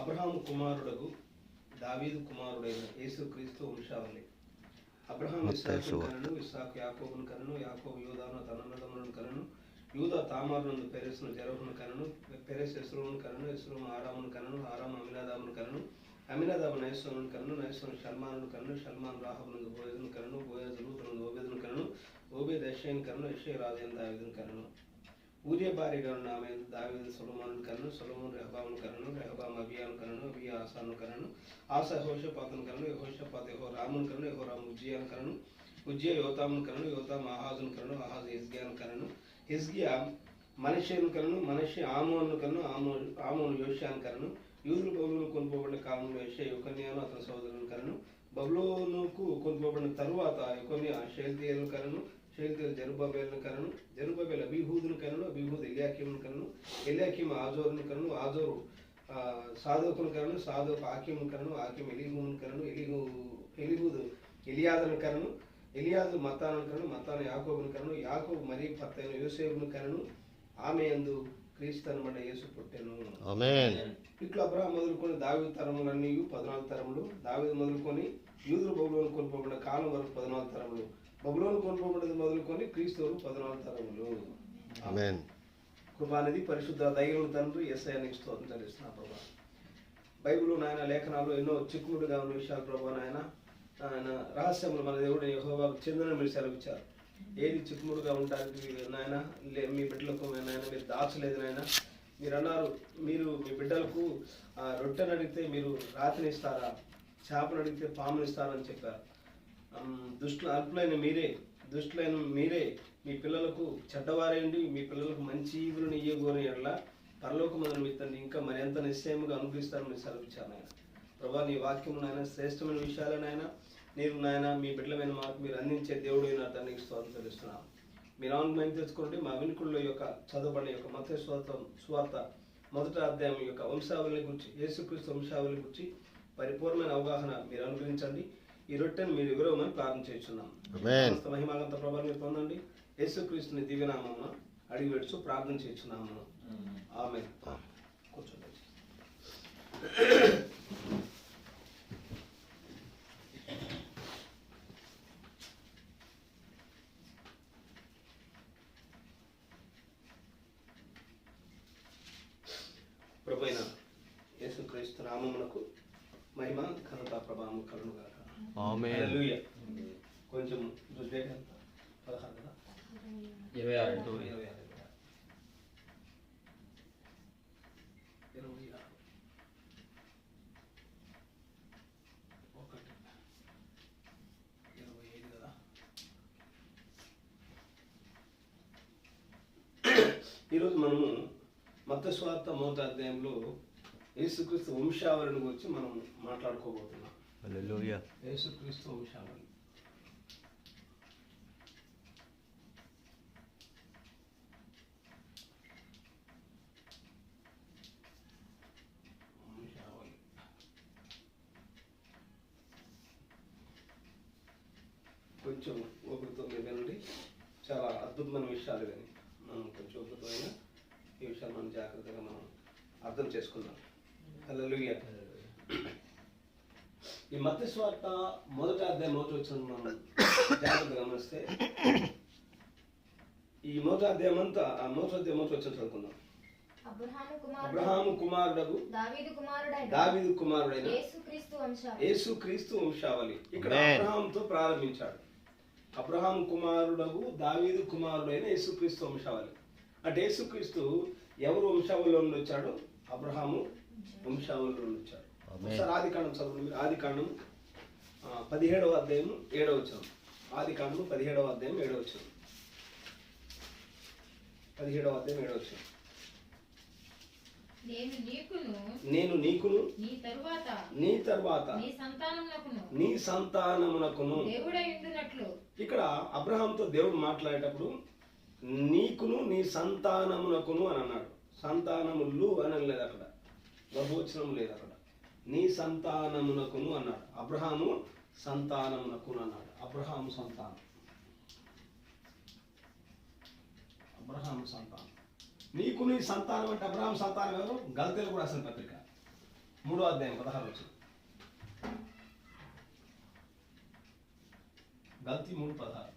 అబ్రహాము కుమారుడగు దావీదు కుమారుడైన యేసుక్రీస్తు వంశావళి. అబ్రహాము ఇస్సాకును కనెను, ఇస్సాకు యాకోబును కనెను, యాకోబు యూదాను తన అన్నదమ్ములను కనెను, యూదా తామారునందు పెరెసును జెరహును కనెను, పెరెస్ ఎస్రోమును కనెను, ఎస్రోము ఆరామును కనెను, ఆరాము అమినాదాబును కనెను, అమినాదాబు నయస్సోనును కనెను, నయస్సోను షల్మానును కనెను, షల్మాను రాహబునందు బోయజును కనెను, బోయజు రూతునందు ఓబేదును కనెను, ఓబేదు యెషయిను కనెను, యెషయి రాజైన దావీదును కనెను. ఊరియా భార్యగా ఉన్న ఆమె దావీదు సొలొమోనును కనెను, సొలొమోను రెహబామును కనెను, రెహబాము అబియాను కనెను, అబియా ఆసాను కనెను, ఆసా యెహోషాపాతును కనెను, యెహోషాపాతు యెహోరామును కనెను, యెహోరాము ఉజ్జియాను కనెను, ఉజ్జియా యోతామును కనెను, యోతాము ఆహాజును కనెను, ఆహాజు హిజ్కియాను కనెను, హిజ్కియా మనష్షేను కనెను, మనష్షే ఆమోనును కనెను, ఆమోను యోషియాను కనెను. యూదులు బబులోను కొనుపోబడిన కాలంలో యెషయా యెకొన్యాను అతని సోదరులను కనెను. బబులోనుకు కొనుపోబడిన తరువాత యెకొన్యా షయల్తీయేలును కనెను, షయల్తీయేలు జెరుబ్బాబెలును కనెను, జెరుబ్బాబెలు అబీహూదును కనెను, అబీహూదు ఎల్యాకీమును కనెను, ఎల్యాకీము ఆజోరును కనెను, ఆజోరు సాదోకును కనెను, సాదోకు ఆకీమును కనెను, ఆకీము ఎలీహును కనెను, ఎలీహూదు ఎలియాదును కనెను, ఎలియాదు మత్తానును కనెను, మత్తాను యాకోబును కనెను, యాకోబు మరి భర్త అయిన యోసేపును కనెను. ఆమె యందు క్రీస్తు అనబడిన యేసు పుట్టెను. ఆమేన్. ఇట్లా అబ్రహాము మొదలుకొని దావీదు తరములన్నీ 14 తరములు, దావీదు మొదలుకొని యూదులు బబులోను కొనుపోబడిన కాలం వరకు 14 తరములు, బబులోను కొనుపోబడినది మొదలుకొని క్రీస్తు వరకు 14 తరములు. ఆమేన్. కృపానిధి పరిశుద్ధ దైవం తండ్రి యేసయ్య నీకు స్తోత్రం చెల్లిస్తున్నా ప్రభా. బైబిల్లో నాయన లేఖనాలు ఎన్నో చిక్కుముడిగా ఉన్న విషయాలు ప్రభా నాయన రహస్యములు మన దేవుడు యెహోవాకు చెందిన మీరు సెలవిచ్చారు. ఏది చిక్కుముడుగా ఉంటానికి నాయన మీ బిడ్డలకు నాయన మీరు దాచలేదు నాయన. మీరు అన్నారు, మీరు మీ బిడ్డలకు రొట్టెను అడిగితే మీరు రాతిని ఇస్తారా, చేపను అడిగితే పాముని ఇస్తారని చెప్పారు. అల్పులైన మీరే మీ పిల్లలకు చెడ్డవారేండి, మీ పిల్లలకు మంచి ఈవులను ఇయ్యగోని ఎడల పరలోకమందు మీ తండ్రి ఇంకా మరింత నిశ్చయముగా అనుగ్రహిస్తారని మీరు సెలవిచ్చారు నాయన. ప్రభా నీ వాక్యము నాయన శ్రేష్టమైన విషయాలనైనా మీరు నాయన మీ బిడ్డలమైన మాకు మీరు అందించే దేవుడు అయిన తండ్రికి స్తోత్రం చెల్లిస్తున్నాం. మీరు అవును మేము తెచ్చుకోండి. మా వినుకుల్లో యొక్క చదవబడిన యొక్క మత్తయి సువార్త 1వ అధ్యాయం యొక్క వంశావళి గురించి, యేసుక్రీస్తు వంశావళి గురించి పరిపూర్ణమైన అవగాహన మీరు అనుగ్రహించండి. ఈ రొట్టెను మీరు వివరమని ప్రార్థన చేస్తున్నాం. మహిమాగంత ప్రభావం మీరు పొందండి. యేసుక్రీస్తుని దివ్యనామమున అడిగి పెడుచు ప్రార్థన చేస్తున్నాము. ఆమేన్. కూర్చోండి. ప్రభువైన యేసుక్రీస్తు నామమునకు మహిమ ఘనత ప్రభావం కలుగుగాక. ఆమేన్. హల్లెలూయా. కొంచెం డేట్ ఎంత? 16 కదా? 26 కదా? ఈరోజు మనము మత్తయి సువార్త 1వ అధ్యాయంలో యేసుక్రీస్తు వంశావళిని గురించి మనం మాట్లాడుకోబోతున్నాం. హల్లెలూయా. యేసుక్రీస్తు వంశావళి. కొంచెం ఓపికతో వినండి. చాలా అద్భుతమైన విషయాలు కానీ మనం కొంచెం ఓపికమైన ఈ విషయాలు మనం జాగ్రత్తగా మనం అర్థం చేసుకుందాం. హల్లెలూయా. ఈ మత్తయి సువార్త 1వ అధ్యాయం 1వ వచనం మనం జాగ్రత్తగా గమనిస్తే ఈ 1వ అధ్యాయం అంతా 1వ అధ్యాయం 1వ వచనం చదువుకుందాం. అబ్రహాము కుమారుడగు దావీదు కుమారుడైన యేసుక్రీస్తు వంశావళి. ఇక్కడ అబ్రహాముతో ప్రారంభించాడు. అబ్రహాము కుమారుడగు దావీదు కుమారుడైన యేసుక్రీస్తు వంశావళి. అంటే యేసుక్రీస్తు ఎవరు వంశావళిలో నుండి వచ్చాడు? అబ్రహాము వంశావళిలో నుండి వచ్చాడు. ఒకసారి ఆదికాండం చదవండి. ఆదికాండం 17వ అధ్యాయం 7వ వచనం. ఆదికాండం 17వ అధ్యాయం 7వ వచనం. 17వ అధ్యాయం 7వ వచనం. నేను నీకును నీ తరువాత నీ సంతానమునకును. ఇక్కడ అబ్రహాంతో దేవుడు మాట్లాడేటప్పుడు నీకును నీ సంతానమునకును అని అన్నాడు. సంతానములు అని లేదు అక్కడ, బహువచనం లేదు అక్కడ. నీ సంతానమునకును అన్నాడు. అబ్రహాము సంతానమునకును అన్నాడు. అబ్రహాము సంతానం. నీకు నీ సంతానం అంటే అబ్రహాం సంతానం ఎవరు? గలతీయులకు రాసిన పత్రిక 3వ అధ్యాయం 16 వచనం. గల్తీ 3:16.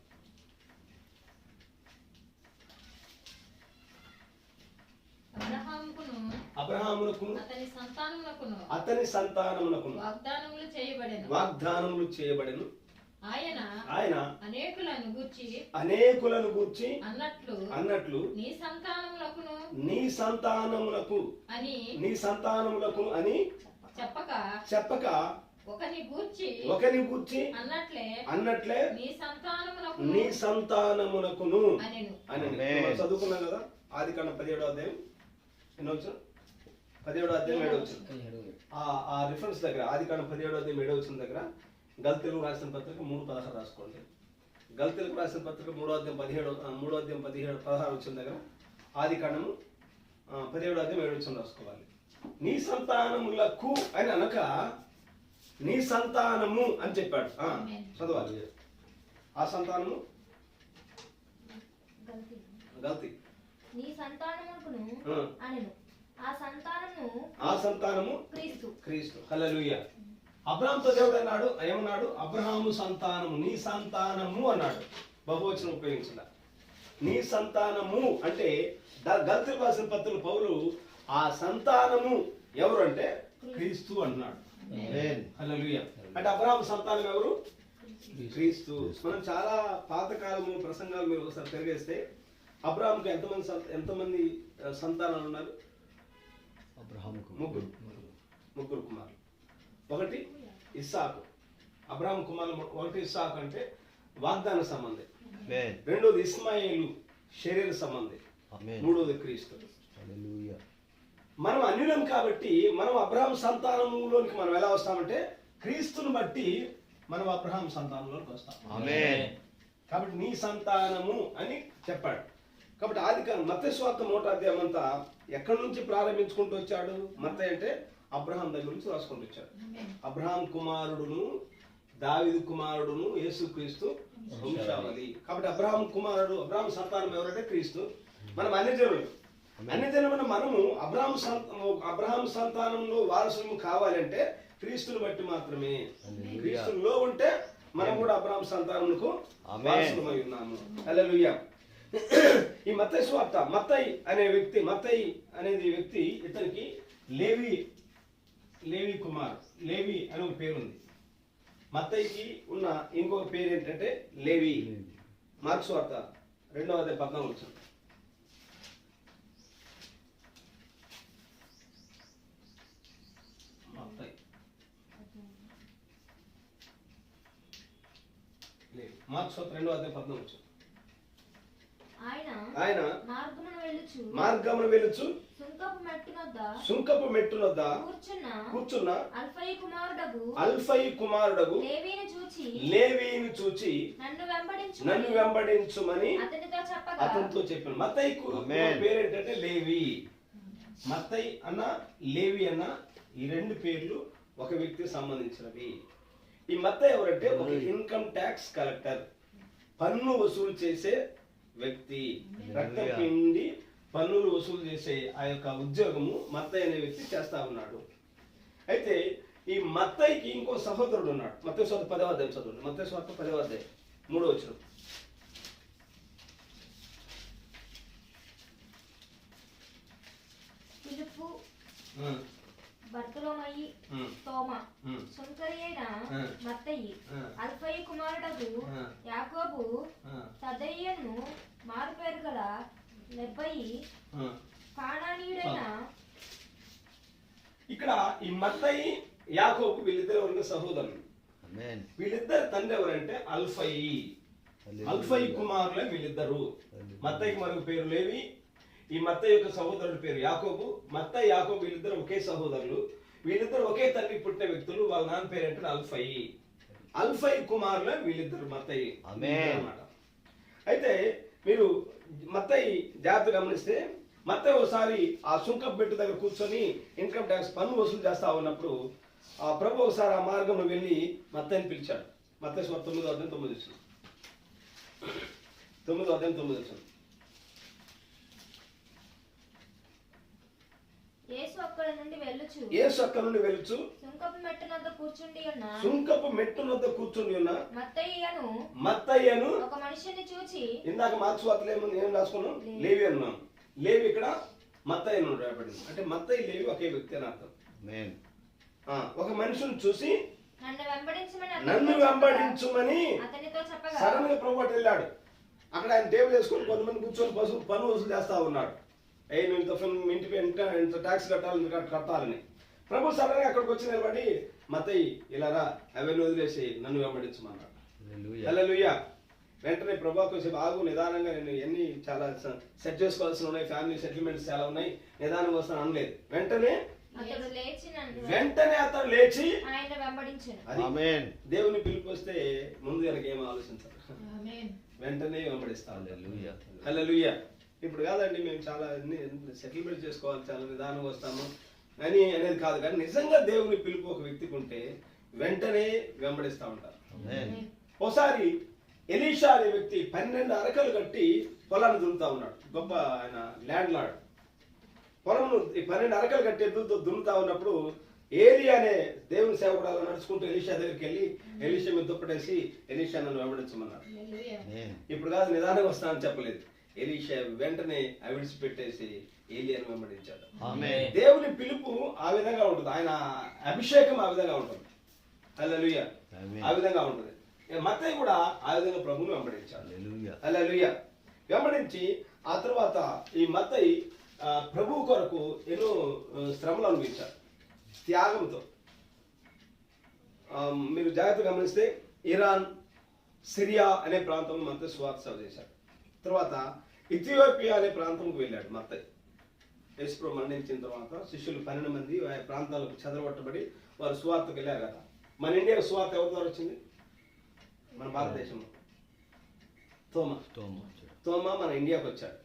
అబ్రహామునకును అతని సంతానమునకును వాగ్దానములు చేయబడెను. ఆయన అనేకులను గూర్చి అన్నట్లు నీ సంతానములకు అని చెప్పక ఒకని గూర్చి అన్నట్లే నీ సంతానమునకును అని. చదువుకున్నాం కదా ఆదికాండం 17వ అధ్యాయం ఎన్నో వచ్చిన 17వ అధ్యాయం 7వ వచ్చిన ఆ రిఫరెన్స్ దగ్గర ఆదికాండం 17వ అధ్యాయం 7వ వచ్చిన దగ్గర గల్తీలకు రాసిన పత్రిక 3:16 రాసుకోండి. గల్తీలకు రాసిన పత్రిక 3వ అధ్యాయం 16 వచ్చిన దగ్గర ఆదికాండము 17వ అధ్యాయం 7వ వచ్చిన రాసుకోవాలి. నీ సంతానములకు అని అనక నీ సంతానము అని చెప్పాడు. చదవాలి. ఆ సంతానము గల్తీ నీ సంతానమునకును అనెను. ఆ సంతానము క్రీస్తు. హల్లెలూయా. అబ్రహాముతో దేవుడు అన్నాడు, ఏమన్నాడు? అబ్రహాము సంతానము, నీ సంతానము అన్నాడు. బహువచనం ఉపయోగించిన నీ సంతానము అంటే గల్తీలకు రాసిన పత్రిక పౌలు ఆ సంతానము ఎవరు అంటే క్రీస్తు అంటున్నాడు. హల్లెలూయా. అంటే అబ్రహాము సంతానం ఎవరు? క్రీస్తు. మనం చాలా పాతకాలము ప్రసంగాలు మీరు ఒకసారి తిరిగేస్తే అబ్రహాముకు ఎంతమంది సంతానాలు ఉన్నారు? ముగ్గురు కుమారులు. ఒకటి ఇస్సాకు. అబ్రహాము కుమారులు ఒకటి ఇస్సాకు అంటే వాగ్దాన సంబంధి, రెండోది ఇస్మాయిలు శరీర సంబంధి, మూడోది క్రీస్తు. మనం అన్యులం కాబట్టి మనం అబ్రహాం సంతానంలోనికి మనం ఎలా వస్తామంటే క్రీస్తుని బట్టి మనం అబ్రహాం సంతానంలోకి వస్తాం. కాబట్టి నీ సంతానము అని చెప్పాడు. కాబట్టి ఆదికాండం మత్తయి సువార్త 1వ అధ్యాయం అంతా ఎక్కడి నుంచి ప్రారంభించుకుంటూ వచ్చాడు? మత్తయి అంటే అబ్రహాం దగ్గర నుంచి రాసుకుంటూ వచ్చాడు. అబ్రహాం కుమారుడును దావీదు కుమారుడును యేసుక్రీస్తు వంశావళి. కాబట్టి అబ్రహాం కుమారుడు అబ్రహాం సంతానం ఎవరంటే క్రీస్తు. మనం అన్ని జనులమైన మనము అబ్రహాం సంతానంలో వారసులు కావాలంటే క్రీస్తుని బట్టి మాత్రమే. క్రీస్తులో ఉంటే మనం కూడా అబ్రహాం సంతానమునకు వారసులమై ఉన్నాము. హల్లెలూయా. ఈ మత్తయి సువార్త మత్తయి అనేది వ్యక్తి ఇతనికి లేవి కుమార్, లేవి అనే ఒక పేరు ఉంది. మత్తయికి ఉన్న ఇంకొక పేరు ఏంటంటే లేవి. మార్కు సువార్త 2వ అధ్యాయం 14వ వచనం. మార్కు సువార్త 2వ అధ్యాయం 14వ వచనం. ఆయన మార్గమున వెళ్ళుచు సుంకపు మెట్టునొద్ద కూర్చున్న అల్ఫయి కుమారుడగు లేవీని చూచి నన్ను వెంబడించుమని అతనితో చెప్పాను. మత్తయి పేరేంటంటే లేవి. మత్తయి అన్న లేవి అన్న ఈ రెండు పేర్లు ఒక వ్యక్తికి సంబంధించినవి. ఈ మత్తయి ఎవరంటే ఒక ఇన్కమ్ ట్యాక్స్ కలెక్టర్, పన్ను వసూలు చేసే వ్యక్తి. రక్తం పిండి పన్నులు వసూలు చేసే ఆ యొక్క ఉద్యోగము మత్తయి అనే వ్యక్తి చేస్తా ఉన్నాడు. అయితే ఈ మత్తయికి ఇంకో సహోదరుడు ఉన్నాడు. మత్తయి సువార్త 10వ అధ్యాయం చదవండి. మత్తయి సువార్త 10వ అధ్యాయం 3వ వచనం. బర్తలోమయి, తోమా, సుంకరియైన మత్తయి, అల్ఫయి కుమారుడగు యాకోబు, తదయ్యను మారుపేరు గల లెబ్బయి, కానానీయుడైన. ఇక్కడ ఈ మత్తయి యాకోబు వీళ్ళిద్దరు ఎవరైనా సహోదరులు. వీళ్ళిద్దరు తండ్రి ఎవరంటే అల్ఫయి కుమారులే వీళ్ళిద్దరు. మత్తయికి మరొక పేరు లేవి. ఈ మత్తయి యొక్క సహోదరుడి పేరు యాకోబు. మత్తయి యాకోబు వీళ్ళిద్దరు ఒకే సహోదరులు. వీళ్ళిద్దరు ఒకే తండ్రి పుట్టిన వ్యక్తులు. వాళ్ళ నాన్న పేరు ఏంటంటే అల్ఫయి కుమారులే వీళ్ళిద్దరు మత్తయి అన్నమాట. అయితే మీరు మత్తయి జాగ్రత్త గమనిస్తే మత్తయి ఒకసారి ఆ సుంకపు మెట్టు దగ్గర కూర్చొని ఇన్కమ్ ట్యాక్స్ పన్ను వసూలు చేస్తా ఉన్నప్పుడు ఆ ప్రభు ఒకసారి ఆ మార్గంలో వెళ్ళి మత్తయిని పిలిచాడు. మత్తయి సువార్త 9వ అధ్యాయం 9వ వచనం. 9వ అధ్యాయం 9వ వచనం. యేసు యేసు అక్కడ నుండి వెళ్ళుచు యేసు అక్కడ నుండి వెలుచు సుంకపు మెట్టు వద్ద కూర్చుండి ఉన్న సుంకపు మెట్టు వద్ద కూర్చుని ఉన్న మత్తయ్యను ఒక మనిషిని చూచి, ఇందాక మార్క్స్ వార్తలు ఏం రాసుకున్నాం? లేవి అన్నాం. లేవి ఇక్కడ మత్తయ్యను రాయబడింది. అంటే మత్తయి లేవి ఒకే వ్యక్తి అని అర్థం. ఒక మనిషిని చూసి నన్ను వెంబడించుమని అతనితో చెప్పగా సడన్ గా ప్రభు అటు వెళ్ళాడు. అక్కడ ఆయన టేబుల్ వేసుకొని కొంతమంది కూర్చొని పన్ను వసూలు చేస్తా ఉన్నాడు. నువ్వు ఇంటి ట్యాక్స్ కట్టాలని ప్రభు సడన్ గా అక్కడికి వచ్చి నిలబడి, మత్తయి ఇలా రా, అవన్నీ వదిలేసి నన్ను వెంబడించమన్నాడు. హల్లెలూయా. వెంటనే ప్రభు కొంచెం ఆగు, నిదానంగా నేను ఎన్ని చాలా సెట్ చేసుకోవాల్సి ఉన్నాయి, ఫ్యామిలీ సెటిల్మెంట్స్ చాలా ఉన్నాయి, నిదానంగా వస్తాను అనలేదు. వెంటనే అతను లేచి ఆయన వెంబడించాను. దేవుని పిలుపు వస్తే ముందు వెనక ఏం ఆలోచించాలి, వెంటనే వెంబడిస్తాం. హల్లెలూయా. ఇప్పుడు కాదండి మేము చాలా సెటిల్మెంట్ చేసుకోవాలి, చాలా నిదానంగా వస్తాము అని అనేది కాదు, కానీ నిజంగా దేవుని పిలుపు ఒక వ్యక్తికి ఉంటే వెంటనే వెంబడిస్తూ ఉంటారు. ఒకసారి ఎలీషా అనే వ్యక్తి 12 అరకలు కట్టి పొలాన్ని దున్నుతా ఉన్నాడు. గొప్ప ఆయన ల్యాండ్ లార్డ్. పొలం 12 అరకలు కట్టి ఎద్దులతో దున్నుతా ఉన్నప్పుడు ఏలి అనే దేవుని సేవకుడు అలా నడుచుకుంటూ ఎలీషా దగ్గరికి వెళ్ళి ఎలీషా మీద దుప్పటేసి ఎలీషా నన్ను వెంబడించమన్నాడు. ఇప్పుడు కాదు నిదానంగా వస్తానని చెప్పలేదు. ఎలీషా వెంటనే విడిచిపెట్టేసి ఏలియాను వెంబడించాడు. దేవుని పిలుపు ఆ విధంగా ఉంటుంది, ఆయన అభిషేకం ఆ విధంగా ఉంటుంది. హల్లెలూయా. ఆ విధంగా ఉంటుంది. మత్తయి కూడా ఆ విధంగా ప్రభువును వెంబడించాడు. హల్లెలూయా. వెంబడించి ఆ తర్వాత ఈ మత్తయి ప్రభువు కొరకు ఎన్నో శ్రమలు అనుభవించాడు త్యాగంతో. మీరు జాగ్రత్తగా గమనిస్తే ఇరాన్, సిరియా అనే ప్రాంతంలో మత్తయి సువార్త సేవ చేశాడు. తర్వాత ఇథియోపియా అనే ప్రాంతంకు వెళ్ళాడు మత్తయి. యేసు మరణించిన తర్వాత శిష్యులు 12 మంది ఆ ప్రాంతాలకు చెదరగొట్టబడి వారు సువార్తకు వెళ్ళారు కదా. మన ఇండియా సువార్త ఎవరి ద్వారా వచ్చింది? మన భారతదేశంలో తోమా మన ఇండియాకు వచ్చాడు.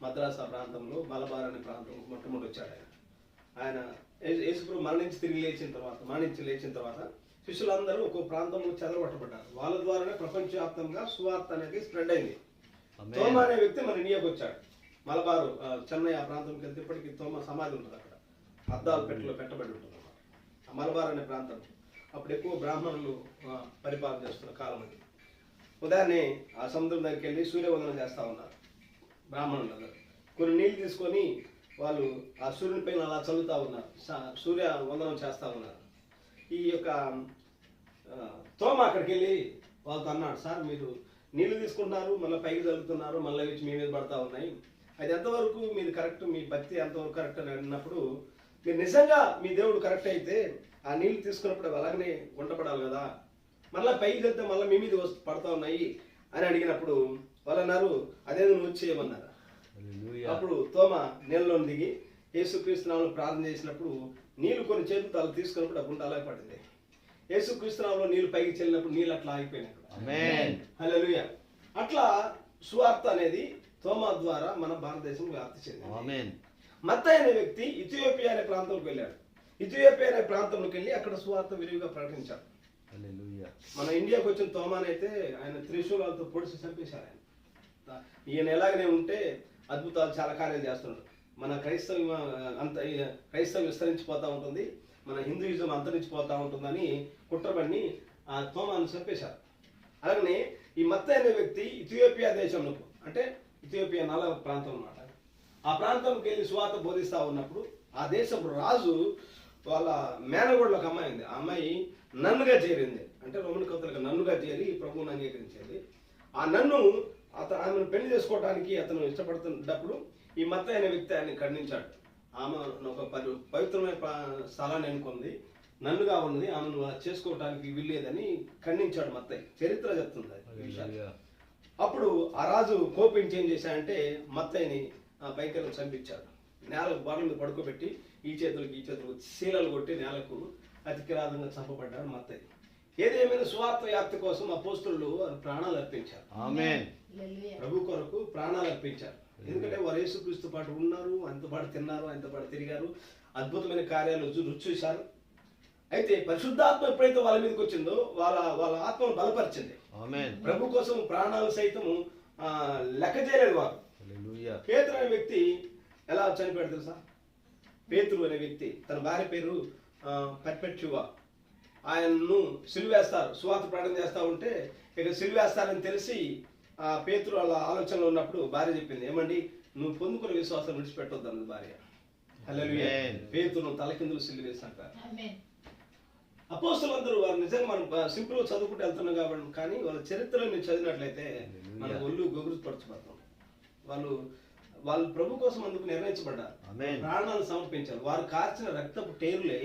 మద్రాసా ప్రాంతంలో మలబార్ అనే ప్రాంతం మొట్టమొదటి వచ్చాడు ఆయన. యేసుప్రభు మరణించి లేచిన తర్వాత శిష్యులందరూ ఒక ప్రాంతంలో చెదరగొట్టబడ్డారు. వాళ్ళ ద్వారానే ప్రపంచవ్యాప్తంగా సువార్త అనేది స్ప్రెడ్ అయింది. తోమా అనే వ్యక్తి మన ఇండియాకు వచ్చాడు. మలబారు చెన్నై ఆ ప్రాంతంకి వెళ్తే ఇప్పటికీ తోమా సమాధి ఉంటుంది అక్కడ, అద్దాల పెట్టెలో పెట్టబడి ఉంటుంది అన్నమాట. ఆ మలబార్ అనే ప్రాంతం అప్పుడు ఎక్కువ బ్రాహ్మణులు పరిపాలన చేస్తున్న కాలం అది. ఉదయాన్నే ఆ సముద్రం దగ్గరికి వెళ్ళి సూర్యవందనం చేస్తూ ఉన్నారు బ్రాహ్మణులు అందరూ. కొన్ని నీళ్ళు తీసుకొని వాళ్ళు ఆ సూర్యుని పైన అలా చల్లుతూ ఉన్నారు, సూర్య వందనం చేస్తూ ఉన్నారు. ఈ యొక్క తోమా అక్కడికి వెళ్ళి వాళ్ళతో అన్నాడు, సార్ మీరు నీళ్లు తీసుకుంటున్నారు, మళ్ళీ పైకి చల్లుతున్నారు, మళ్ళీ వచ్చి మీ మీద పడతా ఉన్నాయి, అది ఎంతవరకు మీరు కరెక్ట్, మీ భక్తి ఎంతవరకు కరెక్ట్ అని అడిగినప్పుడు, మీరు నిజంగా మీ దేవుడు కరెక్ట్ అయితే ఆ నీళ్లు తీసుకున్నప్పుడు అలాగనే ఉండపడాలి కదా, మళ్ళీ పైకి వెళ్తే మళ్ళీ మీ మీద పడతా ఉన్నాయి అని అడిగినప్పుడు వాళ్ళు అన్నారు, అదే నువ్వు వచ్చి చేయమన్నారు. అప్పుడు తోమా నీళ్ళలో దిగి యేసుక్రీస్తు నామములో ప్రార్థన చేసినప్పుడు నీళ్లు కొన్ని చేతులతో అలా తీసుకున్నప్పుడు ఆ గుంట అలాగే పడింది. యేసుక్రీస్తు నామములో నీళ్లు పైకి చెల్లినప్పుడు నీళ్ళు అట్లా ఆగిపోయినాయి. హల్లెలూయా. అట్లా సువార్త అనేది తోమా ద్వారా మన భారతదేశం వ్యాప్తి చెందింది. మత్తయి అనే వ్యక్తి ఇథియోపియా అనే ప్రాంతంలోకి వెళ్ళాడు. ఇథియోపియా అనే ప్రాంతంలోకి వెళ్ళి అక్కడ సువార్త విరివిగా ప్రకటించాడు. మన ఇండియాకి వచ్చిన తోమానైతే ఆయన త్రిశూలాలతో పొడిచి చంపేశారు. ఈయన ఎలాగనే ఉంటే అద్భుతాలు చాలా కార్యాలు చేస్తున్నాడు. మన క్రైస్తవం విస్తరించిపోతూ ఉంటుంది, మన హిందూయిజం అంతరించిపోతూ ఉంటుందని కుట్రబడిని ఆ తోమాను చంపేశారు. అలాగనే ఈ మత్తయి అనే వ్యక్తి ఇథియోపియా దేశంలో, అంటే ఇథియోపియా నల ప్రాంతం అన్నమాట, ఆ ప్రాంతంకి వెళ్ళి సువార్త బోధిస్తూ ఉన్నప్పుడు ఆ దేశపు రాజు వాళ్ళ మేనగోడలకు అమ్మాయి ఉంది. ఆ అమ్మాయి నన్నుగా చేరింది, అంటే రోమన్ కథలకు నన్నుగా చేరి ప్రభువుని అంగీకరించేది. ఆ నన్ను ఆమెను పెళ్లి చేసుకోవడానికి అతను ఇష్టపడుతున్నప్పుడు ఈ మత్తయి అనే వ్యక్తి ఆయన ఖండించాడు. ఆమె ఒక పవిత్రమైన స్థలాన్ని ఎన్నుకుంది, నన్నుగా ఉన్నది, ఆమెను చేసుకోవడానికి వీల్లేదని ఖండించాడు మత్తయి. చరిత్ర చెప్తుంది అది. అప్పుడు ఆ రాజు కోపించి ఏం చేశాడంటే మత్తయిని పైకి చంపించాడు. నేలకు బాల మీద పడుకోబెట్టి ఈ చేతులకు శీలలు కొట్టి నేలకు అతి కిరాతంగా చంపబడ్డాడు మత్తయి. ఏదేమైనా సువార్త వ్యాప్తి కోసం అపోస్తలులు ప్రాణాలు అర్పించారు. ప్రభు కొరకు ప్రాణాలు అర్పించారు. ఎందుకంటే వారు యేసుక్రీస్తు పాటు ఉన్నారు, ఆయనతో పాటు తిన్నారు, ఆయనతో పాటు తిరిగారు, అద్భుతమైన కార్యాలు రుచి చూశారు. అయితే పరిశుద్ధాత్మ ఎప్పుడైతే వాళ్ళ మీదకి వచ్చిందో వాళ్ళ ఆత్మను బలపరిచింది. ప్రభు కోసం ప్రాణాలు సైతము లెక్క చేయలేదు వారు. పేతురు అనే వ్యక్తి ఎలా చనిపోయాడు తెలుసా? పేతురు అనే వ్యక్తి, తన భార్య పేరు పర్పెట్యువా. ఆయన్ను సిలువేస్తారు. సువార్త ప్రకటన చేస్తూ ఉంటే ఇక సిలువేస్తారని తెలిసి పేతురు వాళ్ళ ఆలోచనలో ఉన్నప్పుడు భార్య చెప్పింది, ఏమండి నువ్వు పొందుకునే విశ్వాసం విడిచిపెట్టొద్దు అన్నది భార్య. హల్లెలూయా. పేతురును తలకిందులు సిలువేశాక అపోస్తలులందరూ వారు నిజంగా మనం సింపుల్ గా చదువుకుంటూ వెళ్తున్నాం కాబట్టి, కానీ వాళ్ళ చరిత్రలో మీరు చదివినట్లయితే మన ఒళ్ళు గొగురు పరచబడతాం. వాళ్ళు ప్రభు కోసం అందుకు నిర్ణయించబడ్డారు, ప్రాణాలను సమర్పించారు. వారు కార్చిన రక్తపు టేరులే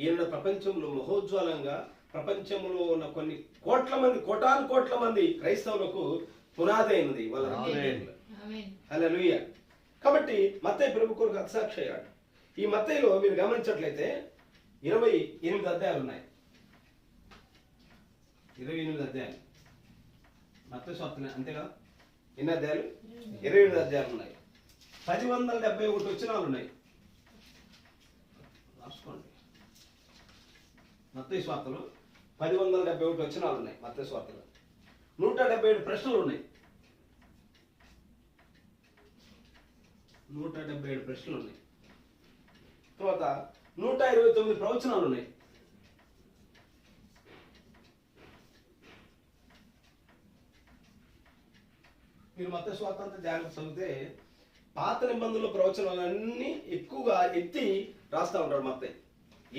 ఈనాడు ప్రపంచంలో మహోజ్వలంగా ప్రపంచంలో ఉన్న కొన్ని కోట్ల మంది, కోటాను కోట్ల మంది క్రైస్తవులకు పునాది అయినది వాళ్ళ రక్తపు టేరులు. హల్లెలూయా. కాబట్టి మత్తయి ప్రభు కొరకు హతసాక్షి అయ్యాడు. ఈ మత్తయిలో మీరు గమనించినట్లయితే 28 అధ్యాయాలు ఉన్నాయి. 28 అధ్యాయాలు మత్తయి సువార్త అంతేగా. ఎన్ని అధ్యాయాలు? 28 అధ్యాయాలు ఉన్నాయి. 1071 వచనాలు ఉన్నాయి. రాసుకోండి. మత్తయి సువార్తలో 1071 వచనాలు ఉన్నాయి. మత్తయి సువార్తలో 177 ప్రశ్నలు ఉన్నాయి. 177 ప్రశ్నలు ఉన్నాయి. తర్వాత 129 ప్రవచనాలు ఉన్నాయి. మీరు మత్తయి సువార్త అంతా జాగ్రత్త చదివితే పాత నిబంధనల ప్రవచనాలన్నీ ఎక్కువగా ఎత్తి రాస్తా ఉంటాడు మత్తయి.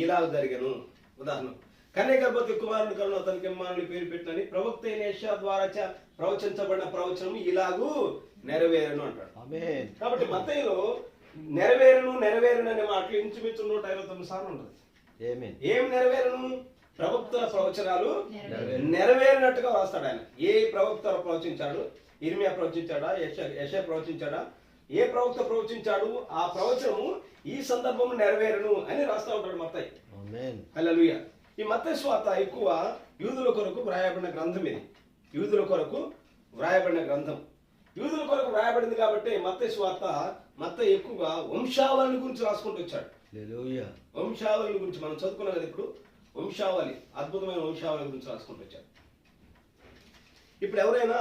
ఇలాగ జరిగను. ఉదాహరణ, కన్యగర్భవతి కుమారుని కరుణ అతనికి ఇమ్మానుయేలు పేరు పెట్టినని ప్రవక్త అయిన యెషయా ద్వారా ప్రవచించబడిన ప్రవచనం ఇలాగూ నెరవేరును అంటాడు. కాబట్టి మత్తయిలో నెరవేరును అనే మాటలు ఇంచుమించు 159 సార్లు ఉంటుంది. ఏం నెరవేరును? ప్రవక్తల ప్రవచనాలు నెరవేరినట్టుగా రాస్తాడు ఆయన. ఏ ప్రవక్త ప్రవచించాడు? ఇర్మియా ప్రవచించాడా? యెషయా ప్రవచించాడా? ఏ ప్రవక్త ప్రవచించాడు? ఆ ప్రవచనము ఈ సందర్భంలో నెరవేరును అని రాస్తా ఉంటాడు మత్తయి. హల్లెలూయా. ఈ మత్తయి సువార్త ఎక్కువ యూదుల కొరకు వ్రాయబడిన గ్రంథం. ఇది యూదుల కొరకు వ్రాయబడిన గ్రంథం. యూదుల కొరకు వ్రాయబడింది కాబట్టి మత్తయి సువార్త మత్తయి ఎక్కువగా వంశావళి గురించి రాసుకుంటూ వచ్చాడు. వంశావళి గురించి మనం చదువుకున్నాం కదా ఇప్పుడు. వంశావళి, అద్భుతమైన వంశావళి గురించి రాసుకుంటూ వచ్చాడు. ఇప్పుడు ఎవరైనా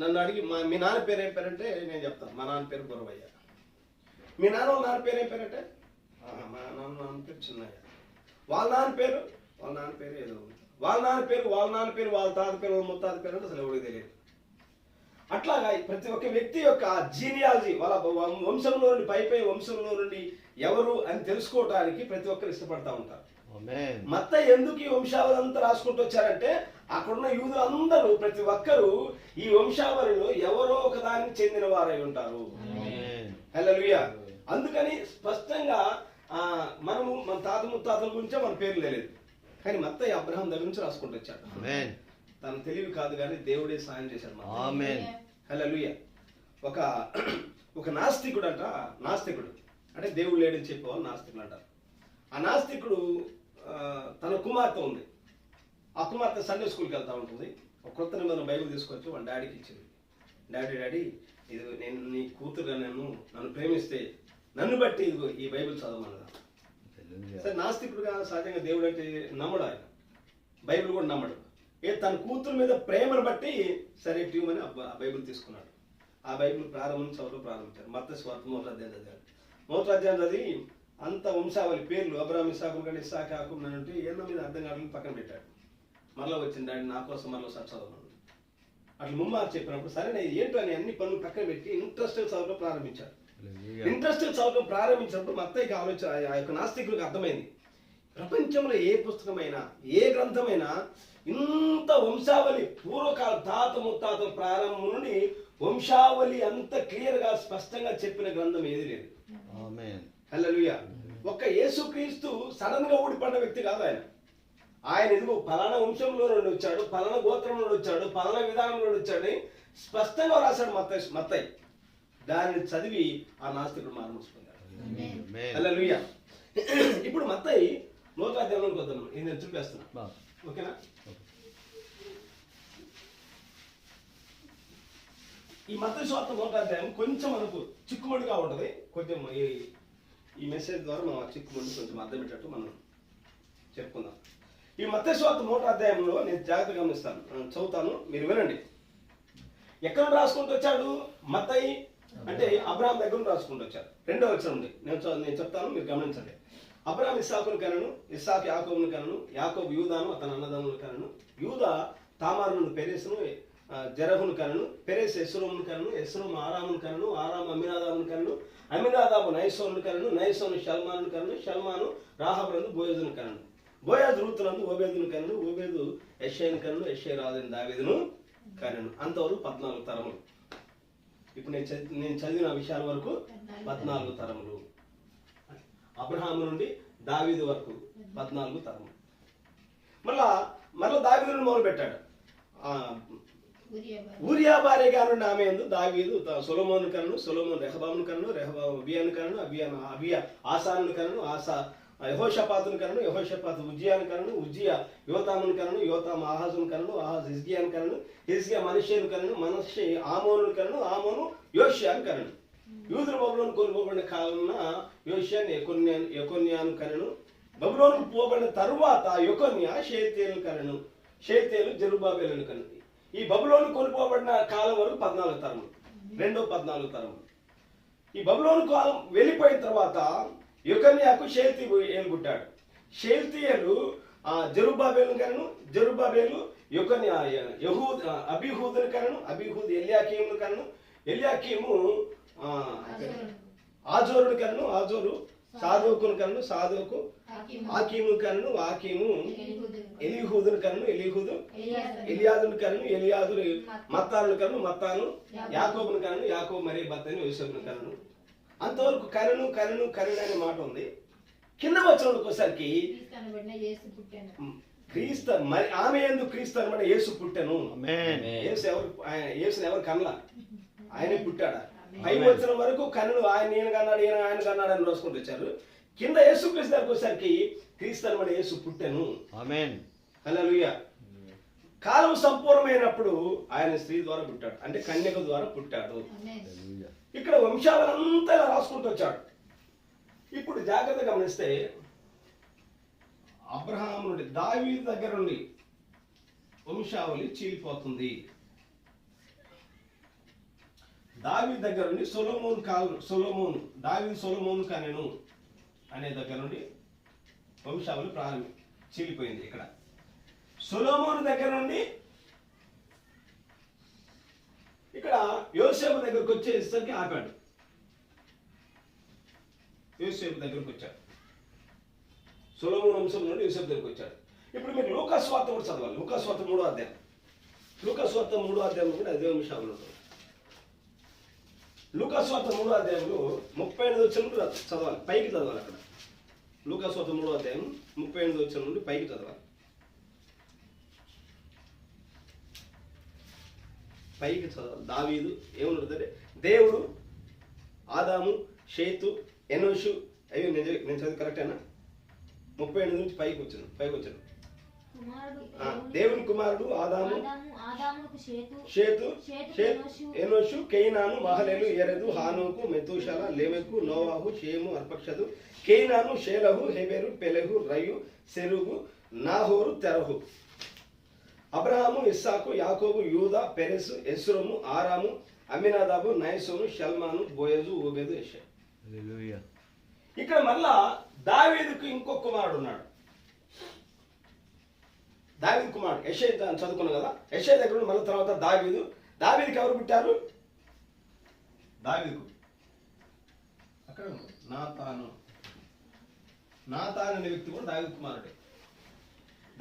నన్ను అడిగి మీ నాన్న పేరు ఏం పేరంటే నేను చెప్తాను, మా నాన్న పేరు గురవయ్య. మీ నాన్న పేరు ఏం పేరంటే మా నాన్న పేరు చిన్నయ్య. వాళ్ళ నాన్న పేరు ఏదో ఉంది. వాళ్ళ నాన్న పేరు వాళ్ళ తాత పేరు వాళ్ళ ముత్తాత పేరు అంటే అసలు ఎవరికి తెలియదు. అట్లాగా ప్రతి ఒక్క వ్యక్తి యొక్క జీనియాలజీ, వాళ్ళ వంశంలో నుండి పై వంశంలో నుండి ఎవరు అని తెలుసుకోవడానికి ప్రతి ఒక్కరు ఇష్టపడతా ఉంటారు. మత్తయి ఎందుకు ఈ వంశావళి అంతా రాసుకుంటూ వచ్చారంటే అక్కడున్న యూదులందరూ ప్రతి ఒక్కరు ఈ వంశావళిలో ఎవరో ఒక దానికి చెందిన వారై ఉంటారు. హల్లెలూయా. అందుకని స్పష్టంగా మనము మన తాత ముత్తాతల గురించే మన పేర్లు తెలియదు, కానీ మత్తయి అబ్రహాం దగ్గర నుంచి రాసుకుంటూ వచ్చాడు. తన తెలివి కాదు కానీ దేవుడే సాయం చేశాడు. హల్లెలూయా. ఒక నాస్తికుడు అంటే దేవుడు లేడని చెప్పేవాళ్ళు నాస్తికుడు అంటారు. ఆ నాస్తికుడు తన కుమార్తె ఉంది. ఆ కుమార్తె సండే స్కూల్కి వెళ్తా ఉంటుంది. ఒక కొత్త నిబంధన బైబిల్ తీసుకొచ్చి వాళ్ళ డాడీకి ఇచ్చింది. డాడీ ఇది నేను నీ కూతురుగా నన్ను ప్రేమిస్తే నన్ను బట్టి ఇదిగో ఈ బైబిల్ చదవమన్నదా. సరే, నాస్తికుడుగా సహజంగా దేవుడు అంటే నమ్మడు, ఆయన బైబిల్ కూడా నమ్మడు. తన కూతురు మీద ప్రేమను బట్టి సరే ట్యూమని ఆ బైబిల్ తీసుకున్నాడు. ఆ బైబిల్ ప్రారంభించారు. మత్తయి సువార్త 1వ అధ్యాయం చదివి అంత వంశావళి పేర్లు అబ్రాహాము, ఇస్సాకు కంటే ఇస్సాకు, యాకోబు అంటే ఏళ్ళ మీద అర్థం కావడానికి పక్కన పెట్టాడు. మరలా వచ్చింది డాడీ నా కోసం మరలా చదవను. అట్లా ముమ్మారు చెప్పినప్పుడు సరే ఏంటో అని అన్ని పనులు పక్కన పెట్టి ఇంట్రెస్టెడ్ చదవడం ప్రారంభించాడు. ఇంట్రెస్టెడ్ చదవడం ప్రారంభించినప్పుడు మత్తయికి ఆలోచన, ఆ యొక్క నాస్తికులకు అర్థమైంది, ప్రపంచంలో ఏ పుస్తకమైనా ఏ గ్రంథమైనా ఇంత వంశావళి పూర్వకాల తాత ముత్తాత ప్రారంభం నుండి వంశావళి అంత క్లియర్ గా స్పష్టంగా చెప్పిన గ్రంథం ఏది లేదు. హల్లెలూయా. ఒక్క యేసుక్రీస్తు సడన్ గా ఊడిపడిన వ్యక్తి కాదు ఆయన ఇదిగో పలానా వంశంలో నుండి వచ్చాడు, పలానా గోత్రం నుండి వచ్చాడు, పలానా విధానం నుండి వచ్చాడు స్పష్టంగా రాశాడు మత్తయి. దానిని చదివి ఆ నాస్తికుడు మారుమూసుకున్నాడు. హల్లెలూయా. ఇప్పుడు మత్తయి 1వ అధ్యాయంలోకి వద్దాం. ఇది నేను చూపేస్తున్నా, ఓకేనా? ఈ మత్తయి సువార్త 1వ అధ్యాయం కొంచెం మనకు చిక్కుముడిగా ఉంటుంది. కొంచెం ఈ మెసేజ్ ద్వారా మనం ఆ చిక్కుముడి కొంచెం అర్థమయ్యేటట్టు మనం చెప్పుకుందాం. ఈ మత్తయి సువార్త 1వ అధ్యాయంలో నేను జాగ్రత్తగా గమనిస్తాను, చదువుతాను, మీరు వినండి. ఎక్కడ రాసుకుంటూ వచ్చాడు మత్తయి? అంటే అబ్రహాం దగ్గర నుండి రాసుకుంటూ వచ్చారు. 2వ వచనం నుండి నేను చెప్తాను, మీరు గమనించండి. అబ్రహాం ఇస్సాకును కనను, ఇస్సాకు యాకోబును కనను, యాకోబు యూదాను అతని అన్నదమ్ములను కనను, యూదా తామారును పెరెసును జెరహును కనను, పెరెస్ ఎస్రోమును కనను, ఎస్రోము ఆరామును కనను, ఆరాము అమ్మినాదాబును కనను, అమ్మినాదాబు నయసోను కనను, నయసోను షల్మాను కనను, షల్మాను రాహబులను బోయజును కనను, బోయాజు రూతునందు ఓబేదును కనను, ఓబేదు యెషైను కనను, యెషై రాజైన దావీదును కనను. అంతవరకు 14 తరములు. ఇప్పుడు నేను చదివిన విషయాల వరకు 14 తరములు. అబ్రహాము నుండి దావీదు వరకు 14 తరములు. మళ్ళా దావీదును మొదలు పెట్టాడు. ఊరియా భార్యగా నుండి ఆమె యందు దావీదు సొలొమోను కనను, సొలొమోను రెహబామును కనను, రెహబాము అబియాను కనను, అబియా ఆసాను కనను, ఆసా యెహోషాపాతును కనను, యెహోషాపాతు ఉజ్జియాను కనను, ఉజ్జియా యోతామును కనను, యోతాము ఆహాజును కనను, ఆహాజు హిజ్కియాను కనను, హిజ్కియా మనష్షేను కనను, మనష్షే ఆమోనును కనను, ఆమోను యోషియాను కనను. యూదులు బబులోను కొనుపోబడిన కాలంలో యోషియాను యెకొన్యాను కనను. బబులోను పోబడిన తరువాత యెకొన్యా షేతేలు కనను, షేతేలు జెరుబ్బాబెలును కనను. ఈ బబులోను కొనుపోబడిన కాలం వరకు 14 తరములు. 14 తరములు. ఈ బబులోను కాలం వెళ్ళిపోయిన తర్వాత యెకొన్యాకు షేల్తీయేలు పుట్టాడు. షేల్తీయేలు జెరుబ్బాబెలును కనను, జెరుబ్బాబెలు యెకొన్యా అబీహూదును కనను, అబీహూదు ఎల్యాకీమును కనను, ఎల్యాకీము ఆజోరును కనను, ఆజోరు సాదోకును కనను, సాదోకు ఆకీమును కనను, ఆకీము ఎలీహూదును కనను, ఎలీహూదు ఎలియాదును కనను, ఎలియాదు మత్తాను కనను, మత్తాను యాకోబును కనను, యాకోబు మరీ భర్తని యోసేపును కనను. అంతవరకు కనను కనను కనను అనే మాట ఉంది. కింద వచ్చినప్పుడు ఒకసారికి క్రీస్తు మరి ఆమె యందు క్రీస్తు అనమాట యేసు పుట్టెను. యేసుని ఎవరు కనలా, ఆయనే పుట్టాడా. పై వచ్చిన వరకు కన్నులు నేను కన్నాడు, ఆయన కన్నాడు అని రాసుకుంటూ వచ్చారు. కింద యేసు క్రీస్తు దగ్గరకు వచ్చేసరికి క్రీస్తు అనమాట యేసు పుట్టెను. హల్లెలూయా. కాలం సంపూర్ణమైనప్పుడు ఆయన స్త్రీ ద్వారా పుట్టాడు, అంటే కన్యక ద్వారా పుట్టాడు. ఇక్కడ వంశావళంతా ఇలా రాసుకుంటూ వచ్చాడు. ఇప్పుడు జాగ్రత్తగా గమనిస్తే అబ్రహాము నుండి దావీదు దగ్గర నుండి వంశావళి చీలిపోతుంది. దావీదు దగ్గర నుండి సొలొమోను దావీదు సొలొమోను కనెను అనే దగ్గర నుండి వంశావళి చీలిపోయింది. ఇక్కడ సొలొమోను దగ్గర నుండి ఇక్కడ యోసేపు దగ్గరకు వచ్చేసరికి ఆపాడు. యోసేపు దగ్గరకు వచ్చాడు. సొలొమోను వంశం నుండి యోసేపు దగ్గరకు వచ్చాడు. ఇప్పుడు మీరు లూకా సువార్త కూడా చదవాలి. లూకా సువార్త 3వ అధ్యాయం. లూకా సువార్త 3వ అధ్యాయంలో కూడా అదే వంశావళి ఉంటుంది. లూకా సువార్త 3వ అధ్యాయంలో 38 వచనం నుండి చదవాలి, పైకి చదవాలి. అక్కడ లూకా సువార్త 3వ అధ్యాయం 38 వచనం నుండి పైకి చదవాలి. పైకి చదవాలి. దావీదు ఏమనుంటుందంటే దేవుడు ఆదాము షేతు ఎనోషు అవి నేను చదివి కరెక్టేనా? 38 నుంచి పైకి వచ్చాను. దేవుని కుమారుడు ఆదాము, షేతు, ఎనోషు, కేయినాను, మహలేలు, ఎరెదు, హానోకు, మెతూషల, లెమెకు, నోవాహు, షేము, అర్పక్షదు, కేయినాను, షేలహు, హెబెరు, పెలెహు, రయు, సెరుగు, నాహోరు, తెరహు. అబ్రహాము, ఇస్సాకు, యాకోబు, యూదా, పెరెసు, ఎస్రోము, ఆరాము, అమ్మినాదాబు, నయసోను, షల్మాను, బోయజు, ఓబేదు, యెషై. ఇక్కడ మళ్ళా దావీదుకు ఇంకొక కుమారుడు ఉన్నాడు. దావీదు కుమారుడు యెషై చదువుకున్నాం కదా. యెషై దగ్గర మళ్ళీ తర్వాత దావీదుకి ఎవరు పుట్టారు? దావీదుకు అక్కడ నాతాను అనే వ్యక్తి కూడా దావీదు కుమారుడే.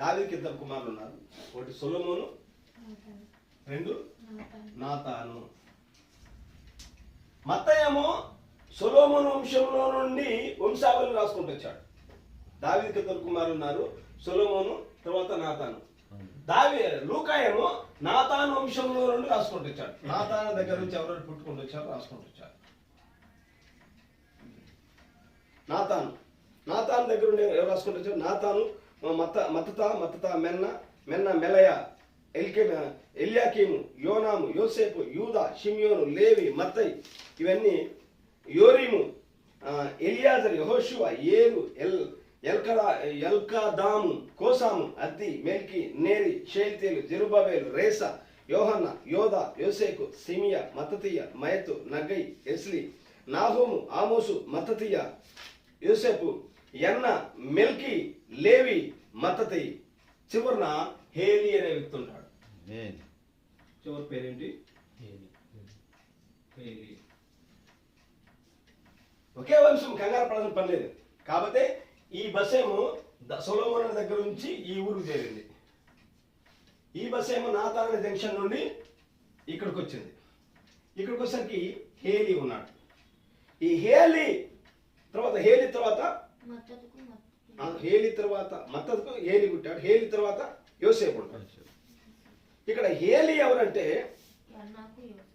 దావీదుకి 2 కుమారులు ఉన్నారు. ఒకటి సొలొమోను, 2 నాతాను. మత్తయేమో సొలొమోను వంశంలో నుండి వంశావళి రాసుకుంటూ వచ్చాడు. దావీదుకి 2 కుమారులు ఉన్నారు, సొలొమోను, తర్వాత నాతాను. లూకా ఏమో నాతాను వంశంలో నుండి రాసుకుంటూ వచ్చాడు. నాతాను దగ్గర నుంచి ఎవరెవరు పుట్టుకుంటూ వచ్చారు రాసుకుంటూ వచ్చారు. నాతాను దగ్గర నుండి ఎవరు రాసుకుంటూ వచ్చారు? నాతాను మత్తత మెన్న మెలయ, ఎల్యాకీము, యోనాము, యోసేపు, యూదా, షిమ్యోను, లేవి, మత్తయి, ఇవన్నీ యోరీము, ఎలియాజరు, యెహోషువ, ఏలు, ఎల్కదాము, కోసాము, అద్ది, మెల్కి, నేరి, షేల్తీలు, జెరుబ్బాబెలు, రేసా, యోహన్న, యోధ, యోసేకు, సిమియా, మత్తతీయ, మయతు, నగ్గై, ఎస్లి, నాహోము, ఆమోసు, మత్తతీయ, యోసేపు, యన్న, మెల్కి, లేవి, మత్తతీ. చివరిన హేలి అనే వ్యక్తి ఉంటాడు. ఆమేన్. చివరి పేరేంటి? హేలి. ఒకే వంశం, కంగారు పడాల్సిన పని లేదు. కాకపోతే ఈ బస్ ఏమో సొలొమోను దగ్గర నుంచి ఈ ఊరికి చేరింది. ఈ బస్ ఏమో నాతాన్ జంక్షన్ నుండి ఇక్కడికి వచ్చింది. ఇక్కడికి వచ్చేసరికి హేలి ఉన్నాడు. ఈ హేలి తర్వాత మత్తతుకు మత్తతుకు హేలి పుట్టాడు. హేలి తర్వాత యోసేపు ఉంటాడు. ఇక్కడ హేలి ఎవరంటే యన్నాకు యోసేపు.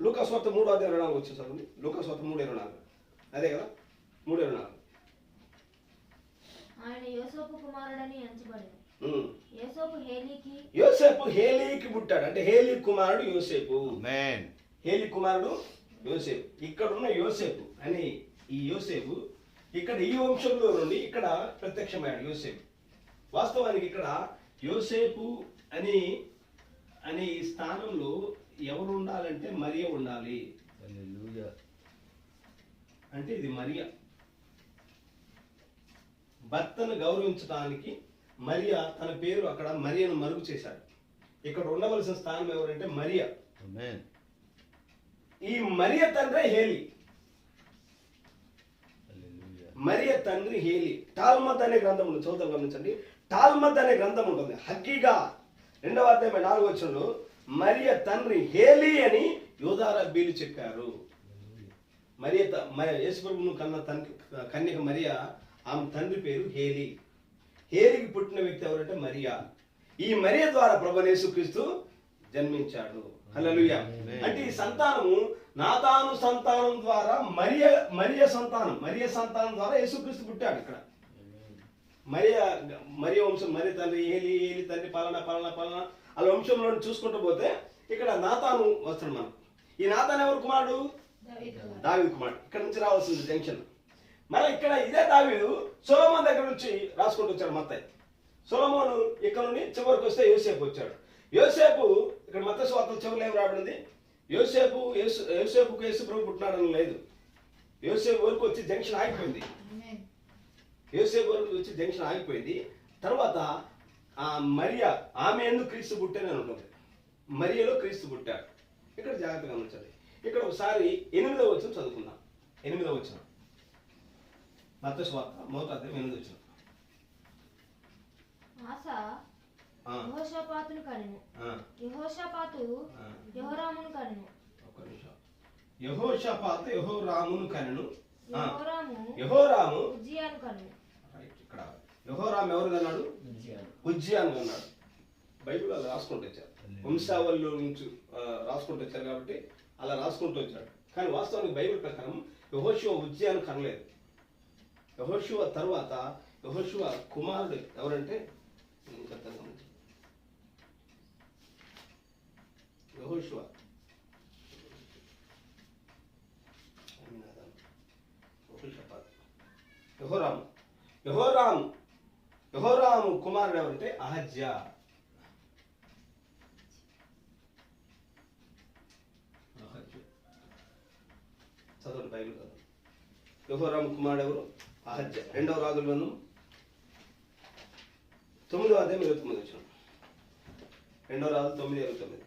లూకా సువార్త 3:24 వచ్చే చదువుంది. లూకా సువార్త 3:24 అదే కదా, 3:24. ఆయన యోసేపు కుమారుడని ఎంచబడెను. యోసేపు హేలీకి పుట్టాడు. అంటే హేలీ కుమారుడు యోసేపు. ఆమేన్. హేలీ కుమారుడు యోసేపు. ఇక్కడ ఉన్న యోసేపు అని ఈ యోసేపు ఇక్కడ ఈ వంశంలో నుండి ఇక్కడ ప్రత్యక్షమయ్యాడు యోసేపు. వాస్తవానికి ఇక్కడ యోసేపు అని స్థానంలో ఎవరు ఉండాలంటే మరియ ఉండాలి. హల్లెలూయా. అంటే ఇది మరియ భర్తను గౌరవించడానికి మరియా తన పేరు అక్కడ మరియను మరుగు చేశాడు. ఇక్కడ ఉండవలసిన స్థానం ఎవరంటే మరియా. ఆమేన్. ఈ మరియ తండ్రి హేలి. హల్లెలూయా. మరియ తండ్రి హేలి. టాల్మద్ అనే గ్రంథం ఉంది, చదువుతాం గమనించండి. టాల్మద్ అనే గ్రంథం ఉంటుంది. హగ్గీగా 2వ అధ్యాయం 4వ వచనంలో మరియ తండ్రి హేలి అని యూదా రబ్బీలు చెప్పారు. యేసుప్రభువును కన్న కన్యక మరియ, ఆమె తండ్రి పేరు హేలి. హేలికి పుట్టిన వ్యక్తి ఎవరంటే మరియా. ఈ మరియ ద్వారా ప్రభువైన యేసుక్రీస్తు జన్మించాడు. హల్లెలూయా. అంటే ఈ సంతానము నాతాను సంతానం ద్వారా మరియ సంతానం ద్వారా యేసుక్రీస్తు పుట్టాడు. ఇక్కడ మరియ వంశం, మరియ తండ్రి హేలి తండ్రి పలానా అలా వంశంలో చూసుకుంటూ పోతే ఇక్కడ నాతాను వస్తాడు మనకు. ఈ నాతాను ఎవరు కుమారుడు? దావీదు కుమారుడు. ఇక్కడ నుంచి రావాల్సింది జంక్షన్. మళ్ళీ ఇక్కడ ఇదే దావీదు సొలొమోను దగ్గర నుంచి రాసుకుంటూ వచ్చాడు మత్తయి. సొలొమోను ఇక్కడ నుండి చివరికి వస్తే యోసేపు వచ్చాడు. యోసేపు ఇక్కడ మత్తయి సువార్త చివరిలో ఏం రాబడింది? యోసేపుకు యేసు ప్రభు పుట్టినాడని లేదు. యోసేపు వరకు వచ్చి జంక్షన్ ఆగిపోయింది. యోసేపు వరకు వచ్చి జంక్షన్ ఆగిపోయింది. తర్వాత మరియా, ఆమె ఎందుకు క్రీస్తు పుట్టానని ఉంటుంది. మరియలో క్రీస్తు పుట్టాడు. ఇక్కడ జాగ్రత్తగా గమనించాలి. ఇక్కడ ఒకసారి 8వ వచనం చదువుకుందాం. 8వ వచనం మత్తయి సువార్త 1:8 వచనం. ఆసా యెహోషాపాతును కనెను. యెహోషాపాతు యెహోరామును కనెను. ఒక్క నిమిషం. యెహోషాపాతు యెహోరామును కనెను. యెహోరాము ఉజ్జియాను కనెను. రైట్. ఇక్కడ యెహోరాము ఎవరు కన్నాడు? ఉజ్జియాను కన్నాడు. బైబిల్ అలా రాసుకుంటూ వచ్చారు. వంశావళిలో నుంచి రాసుకుంటూ వచ్చారు కాబట్టి అలా రాసుకుంటూ వచ్చాడు. కానీ వాస్తవానికి బైబిల్ ప్రకారం యెహోషువ ఉజ్జియాను కనలేదు. యెహోషువ తర్వాత యెహోషువ కుమారుడు ఎవరంటే యెహోరాము కుమారుడు ఎవరంటే అహజ్యా. చదవండి బైబిల్ చదవండి. యెహోరాము కుమారుడు ఎవరు? అహజ్యా. 2వ రాజుల గ్రంథం 9వ అధ్యాయం 29 వచనం. 2వ రాజు 9:29.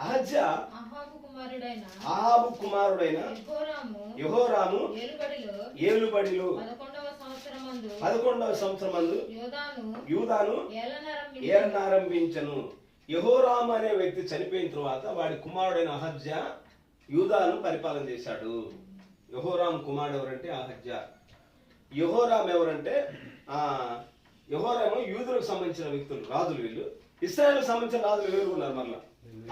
అహజ్యా అహాబు కుమారుడైన యెహోరాము ఏలుబడిలో 11వ సంవత్సరమందు యూదాను ఏలనారంభించెను. యెహోరాము అనే వ్యక్తి చనిపోయిన తర్వాత వాడి కుమారుడైన అహజ్యా యూదాను పరిపాలన చేశాడు. యెహోరాము కుమారుడు ఎవరంటే అహజ్యా. యెహోరాము ఎవరంటే యెహోరాము యూదులకు సంబంధించిన వ్యక్తులు, రాజులు వీళ్ళు. ఇశ్రాయేలుకు సంబంధించిన రాజులు వేరు ఉన్నారు. మళ్ళా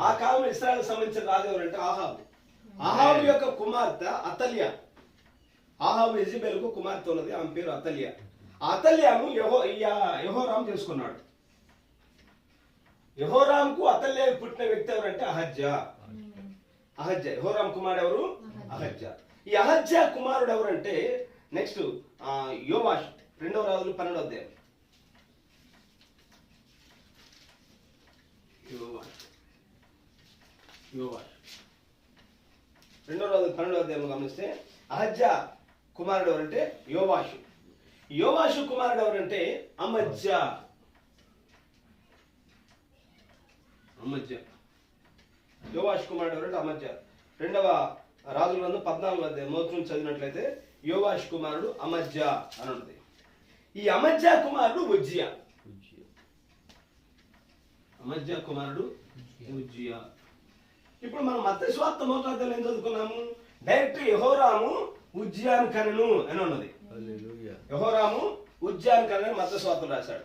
ఆ కాలంలో ఇశ్రాయేలుకు సంబంధించిన రాజు ఎవరంటే ఆహాబు. ఆహాబు యొక్క కుమార్తె అతల్యా. ఆహాబు యెజెబెలుకు కుమార్తె ఉన్నది, ఆమె పేరు అతల్యా. అతల్యాను యెహోరాము చేసుకున్నాడు. యెహోరాముకు అతల్యాకు పుట్టిన వ్యక్తి ఎవరంటే అహజ్యా. యెహోరాము కుమారుడు ఎవరు? అహజ్యా. ఈ అహజ్యా కుమారుడు ఎవరంటే నెక్స్ట్ యోవాష్ 2వ రాజులు 12వ అధ్యాయం. యోవాష్ 2వ రాజులు 12వ అధ్యాయం గమనిస్తే అహజ్యా కుమారుడు ఎవరంటే యోవాషు. యోవాషు కుమారుడు ఎవరంటే అమజ్యా. యోవాషు కుమారుడు ఎవరంటే అమజ్యా. 2వ రాజుల గ్రంథం 14వ అధ్యాయం మొదటి నుంచి చదివినట్లయితే యోవాషు కుమారుడు అమజ్యా అని ఉంటుంది. ఈ అమజ్యా కుమారుడు ఉజ్జియా. అమజ్యా కుమారుడు ఉజ్జియా. ఇప్పుడు మనం మత్తయి సువార్త 1వ అధ్యాయంలో ఏం చదువుకున్నాము? డైరెక్ట్ యెహోరాము ఉజ్జియాను కనెను అని ఉన్నది. యెహోరాము ఉజ్జియాను కనెను మత్తయి సువార్తలో రాశాడు.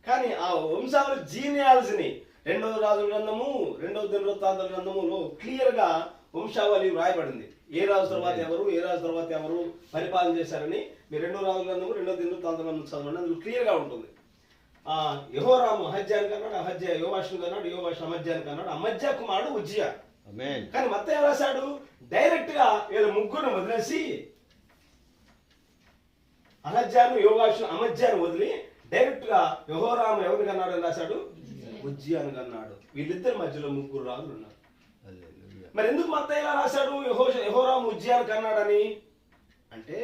కానీ ఆ వంశావళి జీనియాలజీని 2వ రాజుల గ్రంథము 2వ దినవృత్తాంతాల గ్రంథములో క్లియర్ గా వంశావళి రాయబడింది. ఏ రాజు తర్వాత ఎవరు పరిపాలన చేశారని మీరు 2వ రాజుల గ్రంథము 2వ దినవృత్తాంతాల గ్రంథం చదవండి, అందులో క్లియర్ గా ఉంటుంది. యెహోరాము అహజ్యాను కన్నాడు, అహజ్యా యోవాషును కన్నాడు, యోవాషు అమజ్యాను కన్నాడు, అమజ్యా కుమారుడు ఉజ్జియా. కానీ మత్తయి రాశాడు డైరెక్ట్ గా వీళ్ళ ముగ్గురు వదిలేసి అహజ్యాను యోవాషును అమజ్యాను వదిలి డైరెక్ట్ గా యెహోరాము ఎవరిని కన్నాడు అని రాశాడు? ఉజ్జియాను కన్నాడు. వీళ్ళిద్దరి మధ్యలో ముగ్గురు రాజులు ఉన్నారు. మరి ఎందుకు మత్తయి ఇలా రాశాడు యెహోరాము ఉజ్జియాను కన్నాడని అంటే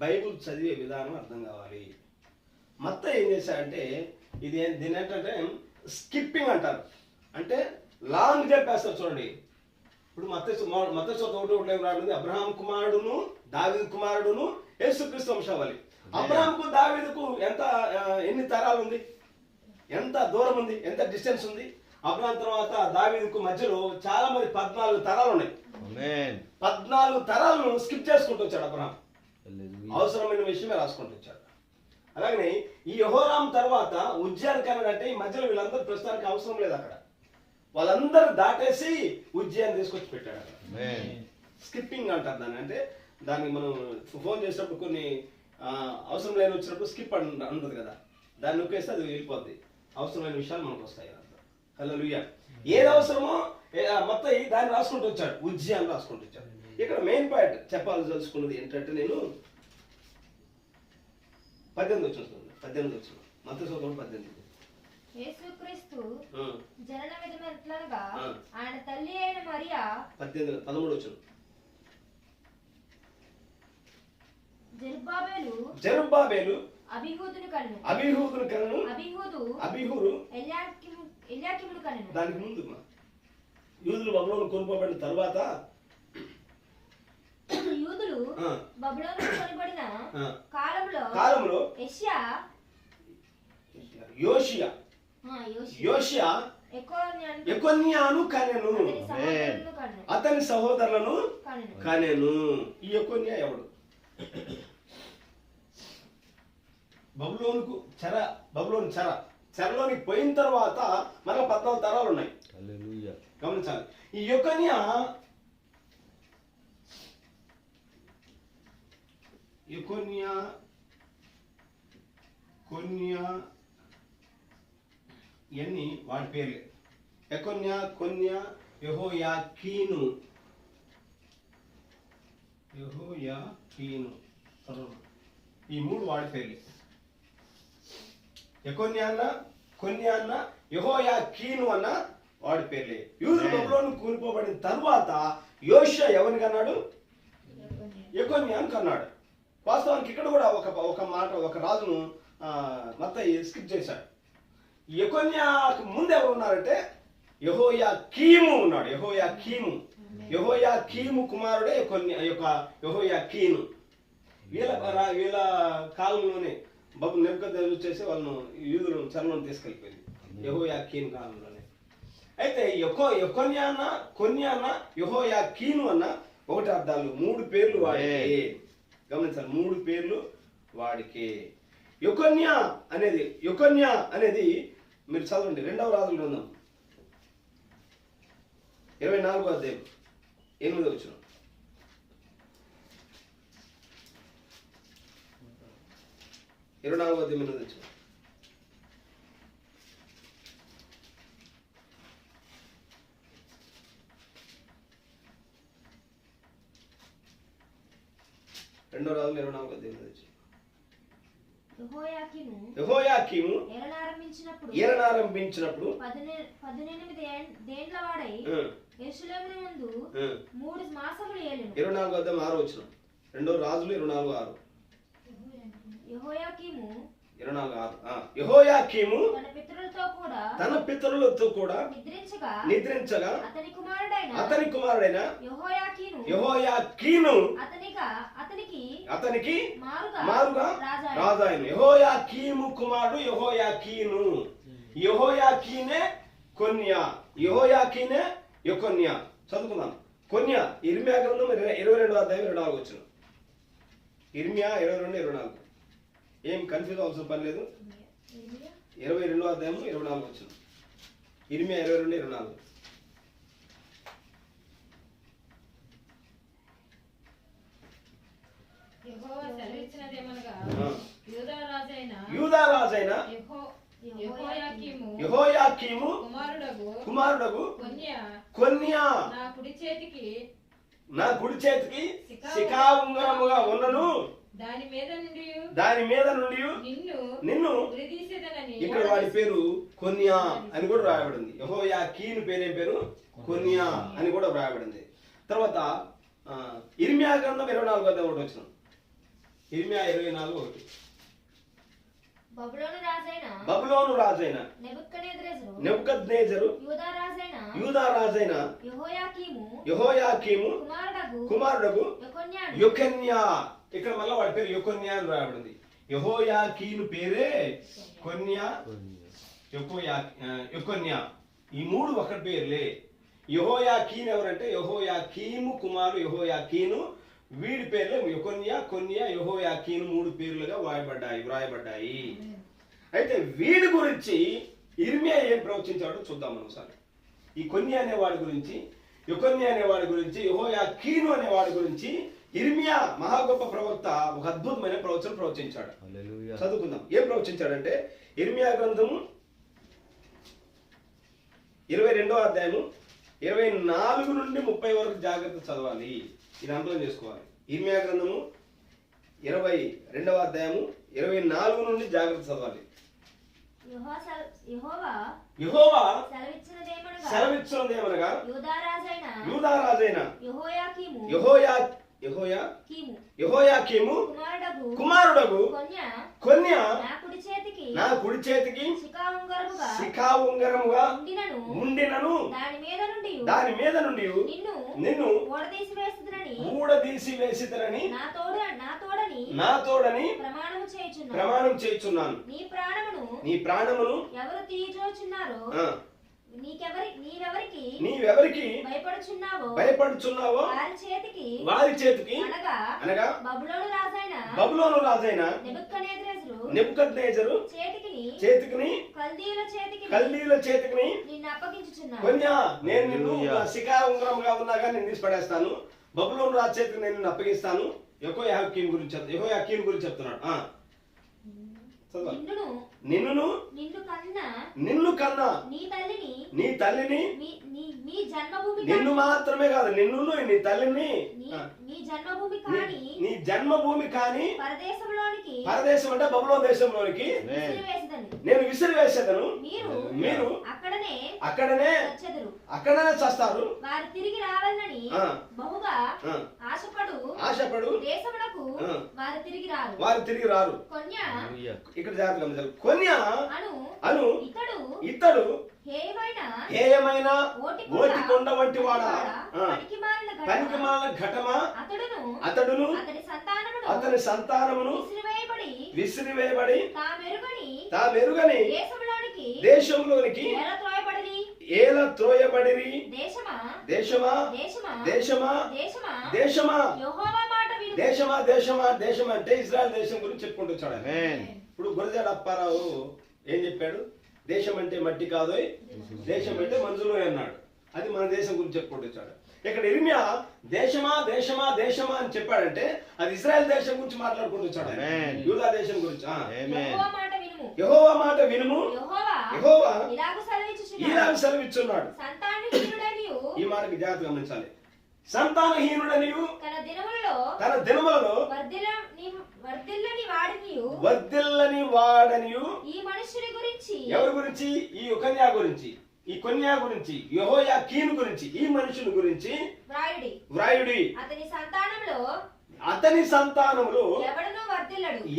బైబిల్ చదివే విధానం అర్థం కావాలి. మత్తయి ఏం చేశాడంటే దీని ఏంటంటే స్కిప్పింగ్ అంటారు, అంటే లాంగ్ చెప్పేస్తారు. చూడండి, ఇప్పుడు మత్తయి 1:1 రాబడింది అబ్రహాం కుమారుడును దావీదు కుమారుడును యేసుక్రీస్తు వంశావళి. అబ్రహాంకు దావీదుకు ఎన్ని తరాలు ఉంది, ఎంత దూరం ఉంది, ఎంత డిస్టెన్స్ ఉంది? అబ్రహాం తర్వాత దావీదుకు మధ్యలో చాలా మంది 14 తరాలు ఉన్నాయి. 14 తరాలను స్కిప్ చేసుకుంటూ వచ్చాడు అబ్రహాం. అవసరమైన విషయమే రాసుకుంటూ వచ్చాడు. అలాగనే ఈ యెహోరాం తర్వాత ఉజ్జియాను కన్నాడంటే ఈ మధ్యలో వీళ్ళందరూ ప్రస్తుతానికి అవసరం లేదు. అక్కడ వాళ్ళందరూ దాటేసి ఉజ్జియాన్ని తీసుకొచ్చి పెట్టాడు. స్కిప్పింగ్ అంటారు దాన్ని. అంటే దాన్ని మనం ఫోన్ చేసినప్పుడు కొన్ని అవసరం లేని వచ్చినప్పుడు స్కిప్ ఉంటుంది కదా, దాన్ని నొక్కేస్తే అది వెళ్ళిపోద్ది. అవసరమైన విషయాలు మనకు వస్తాయి. హల్లెలూయా. ఏది అవసరమో మొత్తం దాన్ని రాసుకుంటూ వచ్చాడు, ఉజ్జియాన్ని రాసుకుంటూ వచ్చాడు. ఇక్కడ మెయిన్ పాయింట్ చెప్పాల్సి తెలుసుకున్నది ఏంటంటే నేను 18 వచ్చిన మత్తయి 18. యేసుక్రీస్తు జనన విధమెట్లనగా ఆయన తల్లి అయిన మరియా 13 వచ్చిన జెరుబ్బాబెలు అబీహూదును కనెను. అబీహూదు ఎల్యాకీమును కనెను. దానికి ముందు యూదులు బబులోను కొనుక్కోబడిన తర్వాత యూదులు బబులోను కొనబడిన కాలంలో యోషియా యెకొన్యాను కనెను, అతని సహోదరులను కనెను. ఈ యెకొన్యా ఎవడు? బబులోను చెరలోనికి పోయిన తర్వాత మరలా 14 తరాలు ఉన్నాయి. గమనించాలి. ఈ యెకొన్యా ఇవన్నీ వాడి పేర్లే. కొన్యా యెహోయాకీను ఈ 3 వాడి పేర్లే. కొన్యా అన్న యెహోయాకీను అన్న వాడి పేర్లే. యూదులు బబులోను కూలిపోబడిన తర్వాత యోషియా ఎవరిని కన్నాడు? యెకొన్యాను కన్నాడు. వాస్తవానికి ఇక్కడ కూడా ఒక రాజును మత్తయి స్కిప్ చేశాడు. యెకొన్యాకు ముందు ఎవరు ఉన్నారంటే యెహోయాకీము ఉన్నాడు. యెహోయాకీము కుమారుడే యెహోయాకీను. వీళ్ళ కాలంలోనే నెబుకద్నెజరు వచ్చేసి వాళ్ళను యూదులను చెరలోకి తీసుకెళ్ళిపోయింది, యెహోయాకీను కాలంలోనే. అయితే కొన్యా అన్న యెహోయాకీను అన్న ఒకటి అర్థాలు, 3 పేర్లు వాడికే. గమనించాలి, 3 పేర్లు వాడికే. యెకొన్యా అనేది మీరు చదవండి 2వ రాజుల గ్రంథం 24వ అధ్యాయం 8వ వచనం. రెండో రాజులు 24వ అధ్యాయం నుంచి. యెహోయాకీము యెహోయాకీము ఏలనారంభించినప్పుడు 18 ఏండ్ల వాడై యెరూషలేమును ముందు 3 మాసములు ఏలెను. 24వ అధ్యాయం 6వ వచనం. రెండో రాజులు 24:6. యెహోయాకీము 24:6. యెహోయాకీము తన పితరులతో కూడా నిద్రించగా అతని కుమారుడైన యెహోయాకీను అతనికి మారుగా రాజాయను. యెహోయాకీము కుమారుడు యెహోయాకీను. యెహోయాకీనే కొన్యా, యెహోయాకీనే యెకొన్యా. చదువుకుందాం. కొన్యా ఇర్మియా గ్రంథం 22వ అధ్యాయం 24వ వచనం. ఇర్మియా 22:24. ఏం కన్ఫ్యూజ్ అవసరం పని లేదు. 22వ అధ్యాయం 24వ వచనం. ఇర్మియా 22:24. యెహోవా సెలవిచ్చినదేమనగా యూదా రాజైన యెహోయాకీము కుమారుడగు కొన్యా నా కుడి చేతికి శిఖా ఉంగరముగా ఉన్నను, దాని మీద నుండి నిన్ను ఇక్కడ వాడి పేరు కొన్యా అని కూడా రాయబడింది. యెహోయాకీను పేరేం పేరు? కొన్యా అని కూడా రాయబడింది. తర్వాత ఇర్మియా గ్రంథం 24వ అధ్యాయం 1వ వచనం. ఇర్మియా 24:1. బబులోను రాజైన నెబుకద్నెజరు యూదా రాజైన యెహోయాకీము కుమారుడగు యెకొన్యా. ఇక్కడ మళ్ళీ వాడి పేరు యెకొన్యా అని రాయబడింది. యెహోయాకీను పేరే కొన్యా, యెకొన్యా. ఈ మూడు ఒకటి పేర్లే. యెహోయాకీను ఎవరంటే యెహోయాకీము కుమారుడు యెహోయాకీను. వీడి పేర్లే యెకొన్యా, కొన్యా, యెహోయాకీను 3 పేర్లుగా వ్రాయబడ్డాయి. అయితే వీడి గురించి ఇర్మియా ఏం ప్రవచించాడో చూద్దాం మనం ఒకసారి. ఈ కొన్యా అనేవాడి గురించి, యెకొన్యా అనేవాడి గురించి, యెహోయాకీను అనేవాడి గురించి ఇర్మియా మహా గొప్ప ప్రవక్త ఒక అద్భుతమైన ప్రవచనం ప్రవచించాడు. చదువుకుందాం. ఏం ప్రవచించాడంటే ఇర్మియా గ్రంథము 22వ అధ్యాయము 24 నుండి 30 వరకు జాగ్రత్త చదవాలి. ఇది అర్థం చేసుకోవాలి. ఇర్మియా గ్రంథము 22వ అధ్యాయము 24 నుండి జాగ్రత్త చదవాలి. యెహోవా సెలవిచ్చినదేమనగా యూదా రాజైన యెహోయాకీము కుమారుడగు కొన్యా నా కుడి చేతికి శిఖా ఉంగరముగా ఉండినను, దాని మీద నుండి నిన్ను ఊడదీసి వేసిదనని నా తోడని ప్రమాణం చేయుచున్నాను. నీ ప్రాణమును నీవెవరికి భయపడుచున్నావో వారి చేతికి అనగా బబులోను రాజైన నెబుకద్నెజరు చేతికి కల్దీయుల చేతికి కొన్యా నేను నిన్ను శిఖా ఉంగరముగా ఉన్నాగా నేను తీసి పడేస్తాను. బబులోను రాజు చేతికి నేను నిన్ను అప్పగిస్తాను. యెహోయాకీను గురించి చెప్తున్నాడు. నిన్ను కన్నా నీ తల్లిని నిన్ను మాత్రమే కాదు నిన్ను నీ తల్లిని నీ జన్మభూమి కాని పరదేశం అంటే బబులోను దేశంలోనికి నేను విసిరివేసేదను. మీరు అక్కడనే చస్తారు. ఆశపడు వారు తిరిగి రారు. ఇక్కడ జాగ్రత్తగా కొన్యా అను ఇతడు హేయమైన ఓటి కొండ వంటి వాడా, పనికిమాలిన ఘటమా, అతడును అతని సంతానమును విసిరివేయబడి తామెరుగని దేశంలోనికి ఏల త్రోయబడిరి. దేశమా అంటే ఇజ్రాయెల్ దేశం గురించి చెప్పుకుంటూ వచ్చాడు. ఇప్పుడు గురజాడ అప్పారావు ఏం చెప్పాడు? దేశం అంటే మట్టి కాదు, దేశం అంటే మంజులో అన్నాడు. అది మన దేశం గురించి చెప్పుకుంటూ వచ్చాడు. ఇక్కడ ఇర్మియా దేశమా అని చెప్పాడంటే అది ఇజ్రాయెల్ దేశం గురించి మాట్లాడుకుంటూ వచ్చాడు. యూదా దేశం గురించి. యెహోవా మాట వినుము, యెహోవా ఇలాగ సెలవిచ్చున్నాడు. ఈ మాటకి జాగ్రత్త గమనించాలి. సంతానహీనుడనియు వర్ధిల్లని వాడనియు ఈ మనుషుని గురించి, ఎవరి గురించి? ఈ కన్యా గురించి, ఈ కన్యా గురించి, యెహోయాకీను గురించి, ఈ మనుషుని గురించి వ్రాయుడి. అతని సంతానములో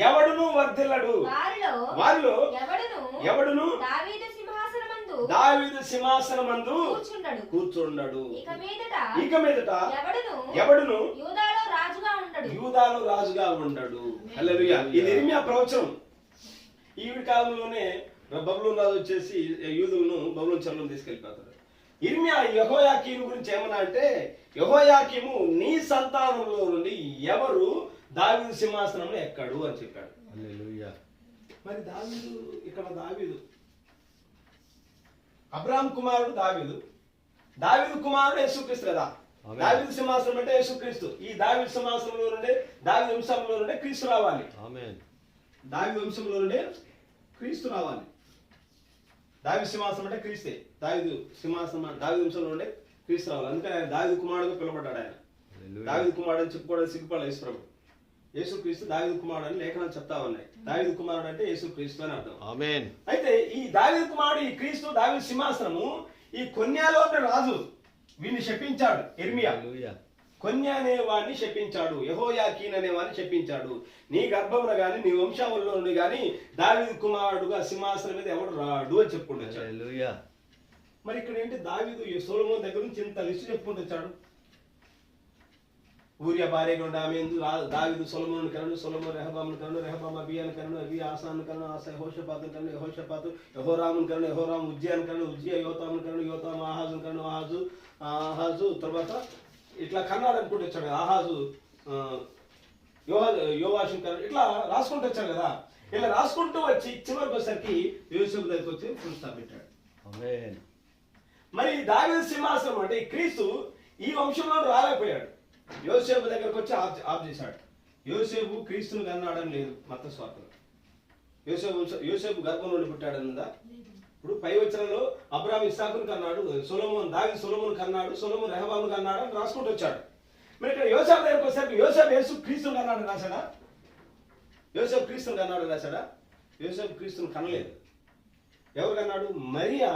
ఎవడును వర్ధిల్లడు, వారిలో ఎవడును దావీదు సింహాసనమందు కూర్చుండడు. ఇక మీదట ఎవడును యూదాలో రాజుగా ఉండడు. హల్లెలూయా. ఇది ఇర్మియా ప్రవచనం. ఈ కాలంలోనే బబులోను రాజు వచ్చేసి యూదులను బబులోను చెరలో తీసుకెళ్ళిపోతాడు. ఇర్మియా యెహోయాకీను గురించి ఏమన్నా అంటే, యెహోయాకీము నీ సంతానంలో నుండి ఎవరు దావీదు సింహాసనంలో ఎక్కడు అని చెప్పాడు. హల్లెలూయా. మరి దావీదు, ఇక్కడ దావీదు అబ్రాహాం కుమారుడు దావీదు, దావీదు కుమారుడు యేసుక్రీస్తు కదా. దావీదు సింహాసనం అంటే యేసుక్రీస్తు. ఈ దావీదు సింహాసనంలో నుండి, దావీదు వంశంలో నుండి క్రీస్తు రావాలి. దావీదు వంశంలో నుండి క్రీస్తు రావాలి. దావీదు సింహాసనం అంటే క్రీస్తే. దావీదు సింహాసనం, దావీదు వంశంలో నుండి క్రీస్తు రావాలి. అందుకని ఆయన దావీదు కుమారుడుగా పిలువబడ్డాడు. ఆయన దావీదు కుమారుడు అని చెప్పుకోవడానికి సిగ్గుపడాలి యేసు ప్రభు. యేసుక్రీస్తు దావీదు కుమారుడు అని లేఖనాలు చెప్తా ఉన్నాయి. దావీదు కుమారుడు అంటే యేసుక్రీస్తు అని అర్థం. అయితే ఈ దావీదు కుమారుడు, ఈ క్రీస్తు, దావీదు సింహాసనము, ఈ కొన్యాలో రాజు వీడిని శపించాడు ఇర్మియా. కొన్యా అనే వాడిని శపించాడు, యెహోయాకీన్ అనే వాడిని శపించాడు. నీ గర్భమున గాని నీ వంశావళిలో నుండి గాని దావీదు కుమారుడుగా సింహాసనం మీద ఎవడు రాడు అని చెప్పుకుంటూ. మరి ఇక్కడ ఏంటి? దావీదు సొలొమోను దగ్గర నుంచి ఇంత లిస్టు చెప్పుకుంటూ వచ్చాడు. ఊరియా భార్యగా ఉండి ఆమె దావీదు సొలొమోను కరను, సొలొమోను రెహబామును కరను, రెహబాము అబీయాను కరను, అబీ ఆసాను కరను, ఆస యెహోషాపాతును కరను, యెహోషాపాతు యెహోరామును కరను, యెహోరాము ఉజ్జియాను కరను, ఉజ్జియా యోతామును కరను, యోతాము ఆహాజును కరను, ఆహాజు తర్వాత ఇట్లా కన్నాడు అనుకుంటూ వచ్చాడు. ఆహాజు యోవాషును కరను, ఇట్లా రాసుకుంటూ వచ్చాడు కదా. ఇలా రాసుకుంటూ వచ్చి చివరికి వచ్చేసరికి యోసేపు దగ్గరికి వచ్చి ఫుల్ స్టాప్ పెట్టాడు. మరి దావీదు సింహాసనం అంటే ఈ క్రీస్తు ఈ వంశంలో రాలేకపోయాడు. యోసేపు దగ్గరకు వచ్చి ఆఫ్ చేశాడు. యోసేపు క్రీస్తును కన్నాడని లేదు మత్తయి సువార్తలో. యోసేపు గర్భం నుండి పుట్టాడన్నదా? ఇప్పుడు పై వచనంలో అబ్రాహాము ఇస్సాకును కన్నాడు, దావీదు సొలొమోను కన్నాడు, సొలొమోను రెహబామును కన్నాడు అని రాసుకుంటూ వచ్చాడు. మరి ఇక్కడ యోసేపు దగ్గరకు వచ్చేసరికి యోసేపు యేసు క్రీస్తును కన్నాడు రాశాడా? యోసేపు క్రీస్తును కన్నాడు రాశాడా? యోసేపు క్రీస్తును కనలేదు. ఎవరు కన్నాడు? మరియా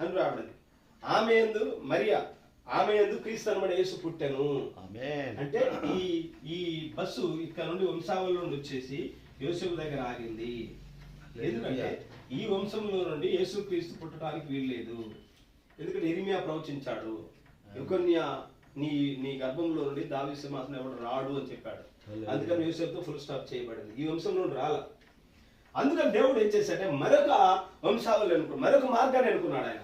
అని రాబడింది. ఆమె యందు క్రీస్తు అనబడే యేసు పుట్టెను. అంటే ఈ బస్సు ఇక్కడ నుండి వంశావళి నుండి వచ్చేసి యోసేపు దగ్గర ఆగింది. ఎందుకంటే ఈ వంశంలో నుండి యేసు క్రీస్తు పుట్టడానికి వీల్లేదు. ఎందుకంటే ఇర్మియా ప్రవచించాడు, యుకన్యా నీ గర్భంలో నుండి దావీదు సింహాసనం ఎవడు రాడు అని చెప్పాడు. అందుకని యోసేపుతో ఫుల్ స్టాప్ చేయబడింది. ఈ వంశంలో నుండి రాల. అందుకని దేవుడు ఏం చేశాడంటే మరొక వంశావళి మరొక మార్గాన్ని ఎన్నుకున్నాడు. ఆయన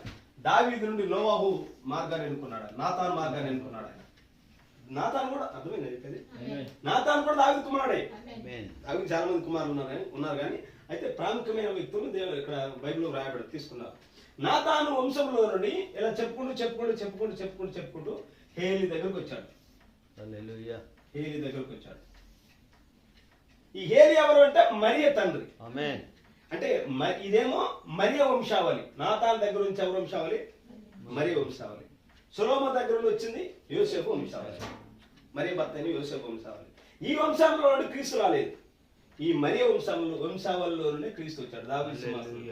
దావీదు నుండి నోవాహు మార్గాన్ని ఎన్నుకున్నాడు, నాతాను మార్గాన్ని ఎన్నుకున్నాడు. ఆయన నాతాను కూడా అర్థమైంది చెప్పేది. నాతాను కూడా దావీదు కుమారుడే. దావీదు చాలా మంది కుమారులు ఉన్నారు కానీ అయితే ప్రాముఖ్యమైన వ్యక్తులు దేవుడు ఇక్కడ బైబిల్లో రాయబడి తీసుకున్నారు. నాతాను వంశంలో నుండి ఇలా చెప్పుకుంటూ హేలి దగ్గరకు వచ్చాడు. హేలి దగ్గరకు వచ్చాడు. ఈ హేలి ఎవరు అంటే మరియ తండ్రి. అంటే ఇదేమో మరియ వంశావళి. నాతాన్ దగ్గర నుంచి ఎవరు వంశావళి? మరియ వంశావళి. సొలొమోను దగ్గర నుండి వచ్చింది యోసేపు వంశావళి. మరియ భర్త అయిన యోసేపు వంశావళి. ఈ వంశంలో నుండి క్రీస్తు రాలేదు. ఈ మరియ వంశావళిలో నుండి క్రీస్తు వచ్చాడు. దావీదు సింహాసనం.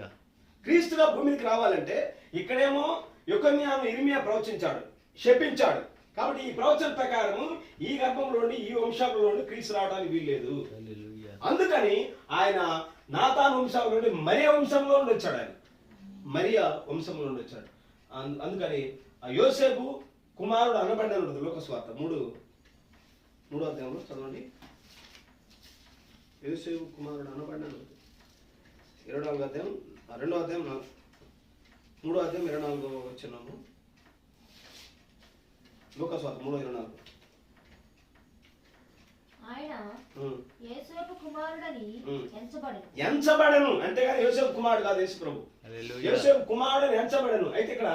క్రీస్తుగా భూమికి రావాలంటే ఇక్కడేమో యుకన్యాను ఇర్మియా ప్రవచించాడు, శపించాడు. కాబట్టి ఈ ప్రవచన ప్రకారము ఈ గర్భంలో నుండి ఈ వంశంలో నుండి క్రీస్తు రావడానికి వీల్లేదు. అందుకని ఆయన నాతాను వంశంలో నుండి మరియ వంశంలో నుండి వచ్చాడు. ఆయన మరియా వంశంలో నుండి వచ్చాడు. అందుకని యోసేపు కుమారుడు అనబడిన ఉంటుంది. లోకస్వార్త 3వ అధ్యాయంలో చదవండి. యోసేపు కుమారుడు అనబడిన 24వ అధ్యాయం 2వ అధ్యాయం 3వ అధ్యాయం 24వ వచనము. లోకస్వార్త 3:24. ఆయన యోసేపు కుమారుడని ఎంచబడను. అంతేగాని యోసేపు కుమారుడు కాదు యేసు ప్రభు. యోసేపు కుమారుడని ఎంచబడను. అయితే ఇక్కడ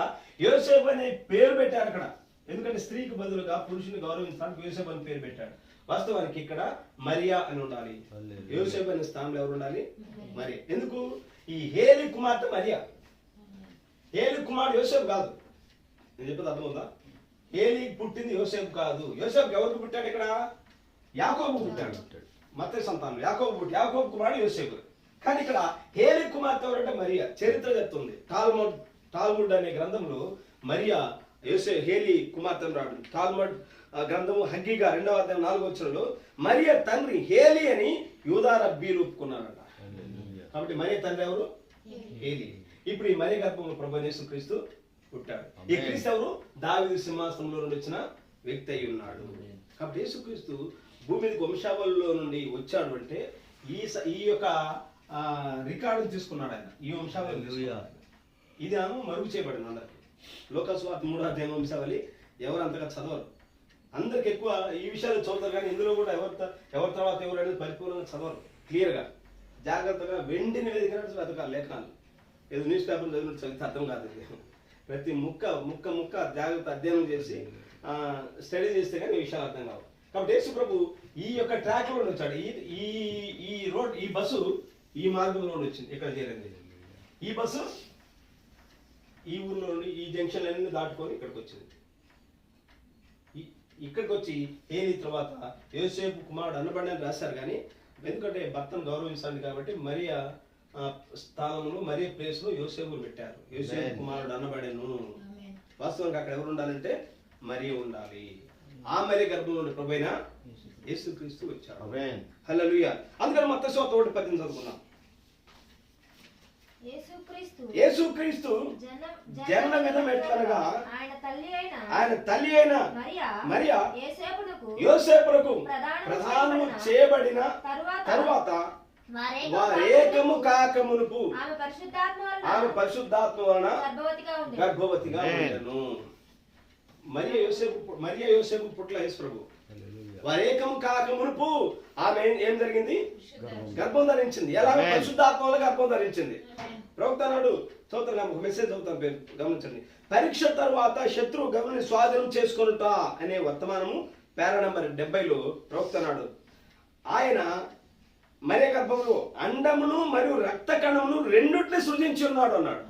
యోసేపు అనే పేరు పెట్టాడు అక్కడ. ఎందుకంటే స్త్రీకి బదులుగా పురుషుని గౌరవించడానికి యోసేపు అని పేరు పెట్టాడు. వాస్తవానికి ఇక్కడ మరియా అని ఉండాలి. యోసేపు అనే స్థానంలో ఎవరు ఉండాలి? మరియా. ఎందుకు? ఈ హేలి కుమార్తె మరియా. హేలి కుమారుడు యోసేపు కాదు. నేను చెప్పేది అర్థమవుతుందా? హేలికి పుట్టింది యోసేపు కాదు. యోసేపు ఎవరికి పుట్టాడు? ఇక్కడ యాకోబు పుట్టాడు. మత్తయి సంతానం యాకోబు పుట్టి యాకోబు కుమారుడు యోసేపు. కానీ ఇక్కడ హేలి కుమార్తె ఎవరంటే మరియా. చరిత్ర చెప్తుంది టాల్ముడ్ అనే గ్రంథంలో మరియా హేలి కుమార్తె రాడు. టాల్ముడ్ గ్రంథము హగ్గీగా 2వ అధ్యాయం 4వ వచనంలో మరియ తండ్రి హేలి అని యూదా రబ్బీలు ఒప్పుకున్నారట. కాబట్టి మరియ తండ్రి ఎవరు? హేలి. ఇప్పుడు ఈ మరియ గర్భంలో ప్రభు యేసుక్రీస్తు పుట్టాడు. ఈ క్రీస్తు ఎవరు? దావీదు సింహాసనంలో నుండి వచ్చిన వ్యక్తి అయి ఉన్నాడు. కాబట్టి యేసుక్రీస్తు భూమి మీదకి వంశావళిలో నుండి వచ్చాడు అంటే ఈ యొక్క రికార్డును తీసుకున్నాడు ఆయన. ఈ వంశావళి ఇది మరుగు చేయబడింది అందరికి. లోకస్వార్త 3వ అధ్యాయం వంశావళి ఎవరు అంతగా చదవరు. అందరికి ఎక్కువ ఈ విషయాలు చదువుతారు, కానీ ఇందులో కూడా ఎవరి తర్వాత ఎవరు అనేది పరిపూర్ణంగా చదవరు. క్లియర్గా జాగ్రత్తగా వెండిని వెతికినట్టు చదవాలి. లేఖనాలు ఏదో న్యూస్ పేపర్ చదివినట్టు చదివితే అర్థం కాదు. ప్రతి ముక్క జాగ్రత్త అధ్యయనం చేసి స్టడీ చేస్తే కానీ ఈ విషయాలు అర్థం కావు. కాబట్టి యేసు ప్రభు ఈ యొక్క ట్రాక్ లో వచ్చాడు. ఈ రోడ్, ఈ బస్సు ఈ మార్గంలో వచ్చింది, ఇక్కడ చేరింది. ఈ బస్సు ఈ ఊర్లో నుండి ఈ జంక్షన్ అన్ని దాటుకొని ఇక్కడికి వచ్చింది. ఇక్కడికి వచ్చి ఏలి తర్వాత యోసేపు కుమారుడు అనబడి అని రాశారు. కానీ ఎందుకంటే భర్తను గౌరవించాలి కాబట్టి మరియా స్థానంలో మరియ ప్లేస్ లో యోసేపు పెట్టారు. యోసేపు కుమారుడు అనబడెను. వాస్తవంగా అక్కడ ఎవరు ఉండాలంటే మరియ ఉండాలి. ఆ మరియ గర్భంలో ఉండే ప్రభువైన యేసుక్రీస్తు వచ్చాడు. హల్లెలూయా. అందుకని మత్తయి 1:18 చదువుకున్నాం. యేసుక్రీస్తు జనన విధం ఎట్లనగా ఆయన తల్లి అయిన మరియా యోసేపునకు ప్రధానము చేయబడిన తరువాత వారేకము కాకమునుపు ఆమె పరిశుద్ధాత్మ వలన గర్భవతిగా ఉండెను. మరియా యోసేపు పుట్ల యేసు ప్రభు. వారేకము కాకమునుపు ఆమె ఏం జరిగింది? గర్భం ధరించింది. ఎలా? పరిశుద్ధాత్మ వల్ల గర్భం ధరించింది. ప్రవక్త నాడు చదువుతాను, ఒక మెసేజ్ చదువుతాను, పేరు గమనించండి. పరీక్ష తర్వాత శత్రువు గమని స్వాధీనం చేసుకొనుట అనే వర్తమానము పేరా నంబర్ 70లో ప్రవక్త నాడు ఆయన మరియ గర్భంలో అండమును మరియు రక్త కణమును రెండుట్ని సృజించి ఉన్నాడు అన్నాడు.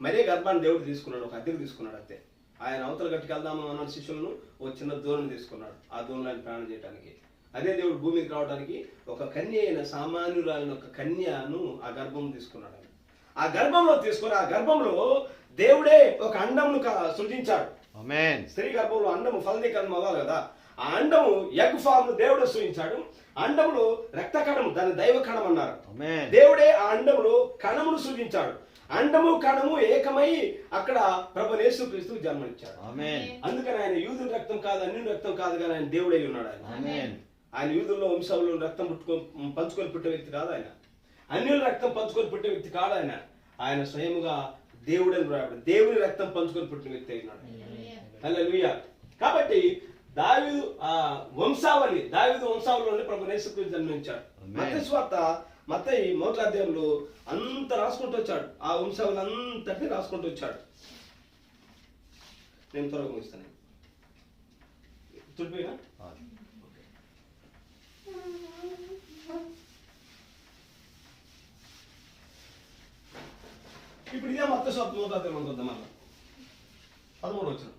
మరియ గర్భాన్ని దేవుడు తీసుకున్నాడు, ఒక అద్దెకు తీసుకున్నాడు అంతే. ఆయన అవతల గట్టుకు వెళ్దాము అన్న శిష్యులను ఒక చిన్న దూరం తీసుకున్నాడు, ఆ దూరంలో ప్రయాణం చేయడానికి. అదే దేవుడు భూమికి రావడానికి ఒక కన్య అయిన సామాన్యురాలిన ఒక కన్యను ఆ గర్భం తీసుకున్నాడు. ఆ గర్భంలో తీసుకుని ఆ గర్భంలో దేవుడే ఒక అండమును సృజించాడు. స్త్రీ గర్భంలో అండము ఫలదీకరణం అవ్వాలి కదా. ఆ అండము ఎగ్ ఫామ్ దేవుడు సృజించాడు. అండములో రక్త కణము, దాన్ని దైవ కణం అన్నారు. దేవుడే ఆ అండములో కణమును సృజించాడు. అండము కణము ఏకమై అక్కడ ప్రభు యేసుక్రీస్తు జన్మనిచ్చాడు. అందుకని ఆయన యూదుల రక్తం కాదు, అన్యుల రక్తం కాదు, కానీ ఆయన దేవుడై ఉన్నాడు. ఆయన యూదుల్లో వంశంలో రక్తం పంచుకొని పుట్టే వ్యక్తి కాదు. ఆయన అన్యుల రక్తం పంచుకొని పుట్టే వ్యక్తి కాదు. ఆయన స్వయముగా దేవుడని రాబడి దేవుని రక్తం పంచుకొని పుట్టిన వ్యక్తి అయినాడు. హల్లెలూయా. కాబట్టి దావీదు వంశావళిలోనే ప్రభు యేసుక్రీస్తు జన్మించాడు. మత్తయి సువార్త మత్తయి 1వ అధ్యాయంలో అంత రాసుకుంటూ వచ్చాడు. ఆ వంశావళి అంతటిని రాసుకుంటూ వచ్చాడు. నేను త్వరగా ముగిస్తాను. తుడిపోయినా ఇప్పుడు ఇదే మత్తయి సువార్త 1వ అధ్యాయం ఉంటుంది. మళ్ళీ 13 వచ్చిన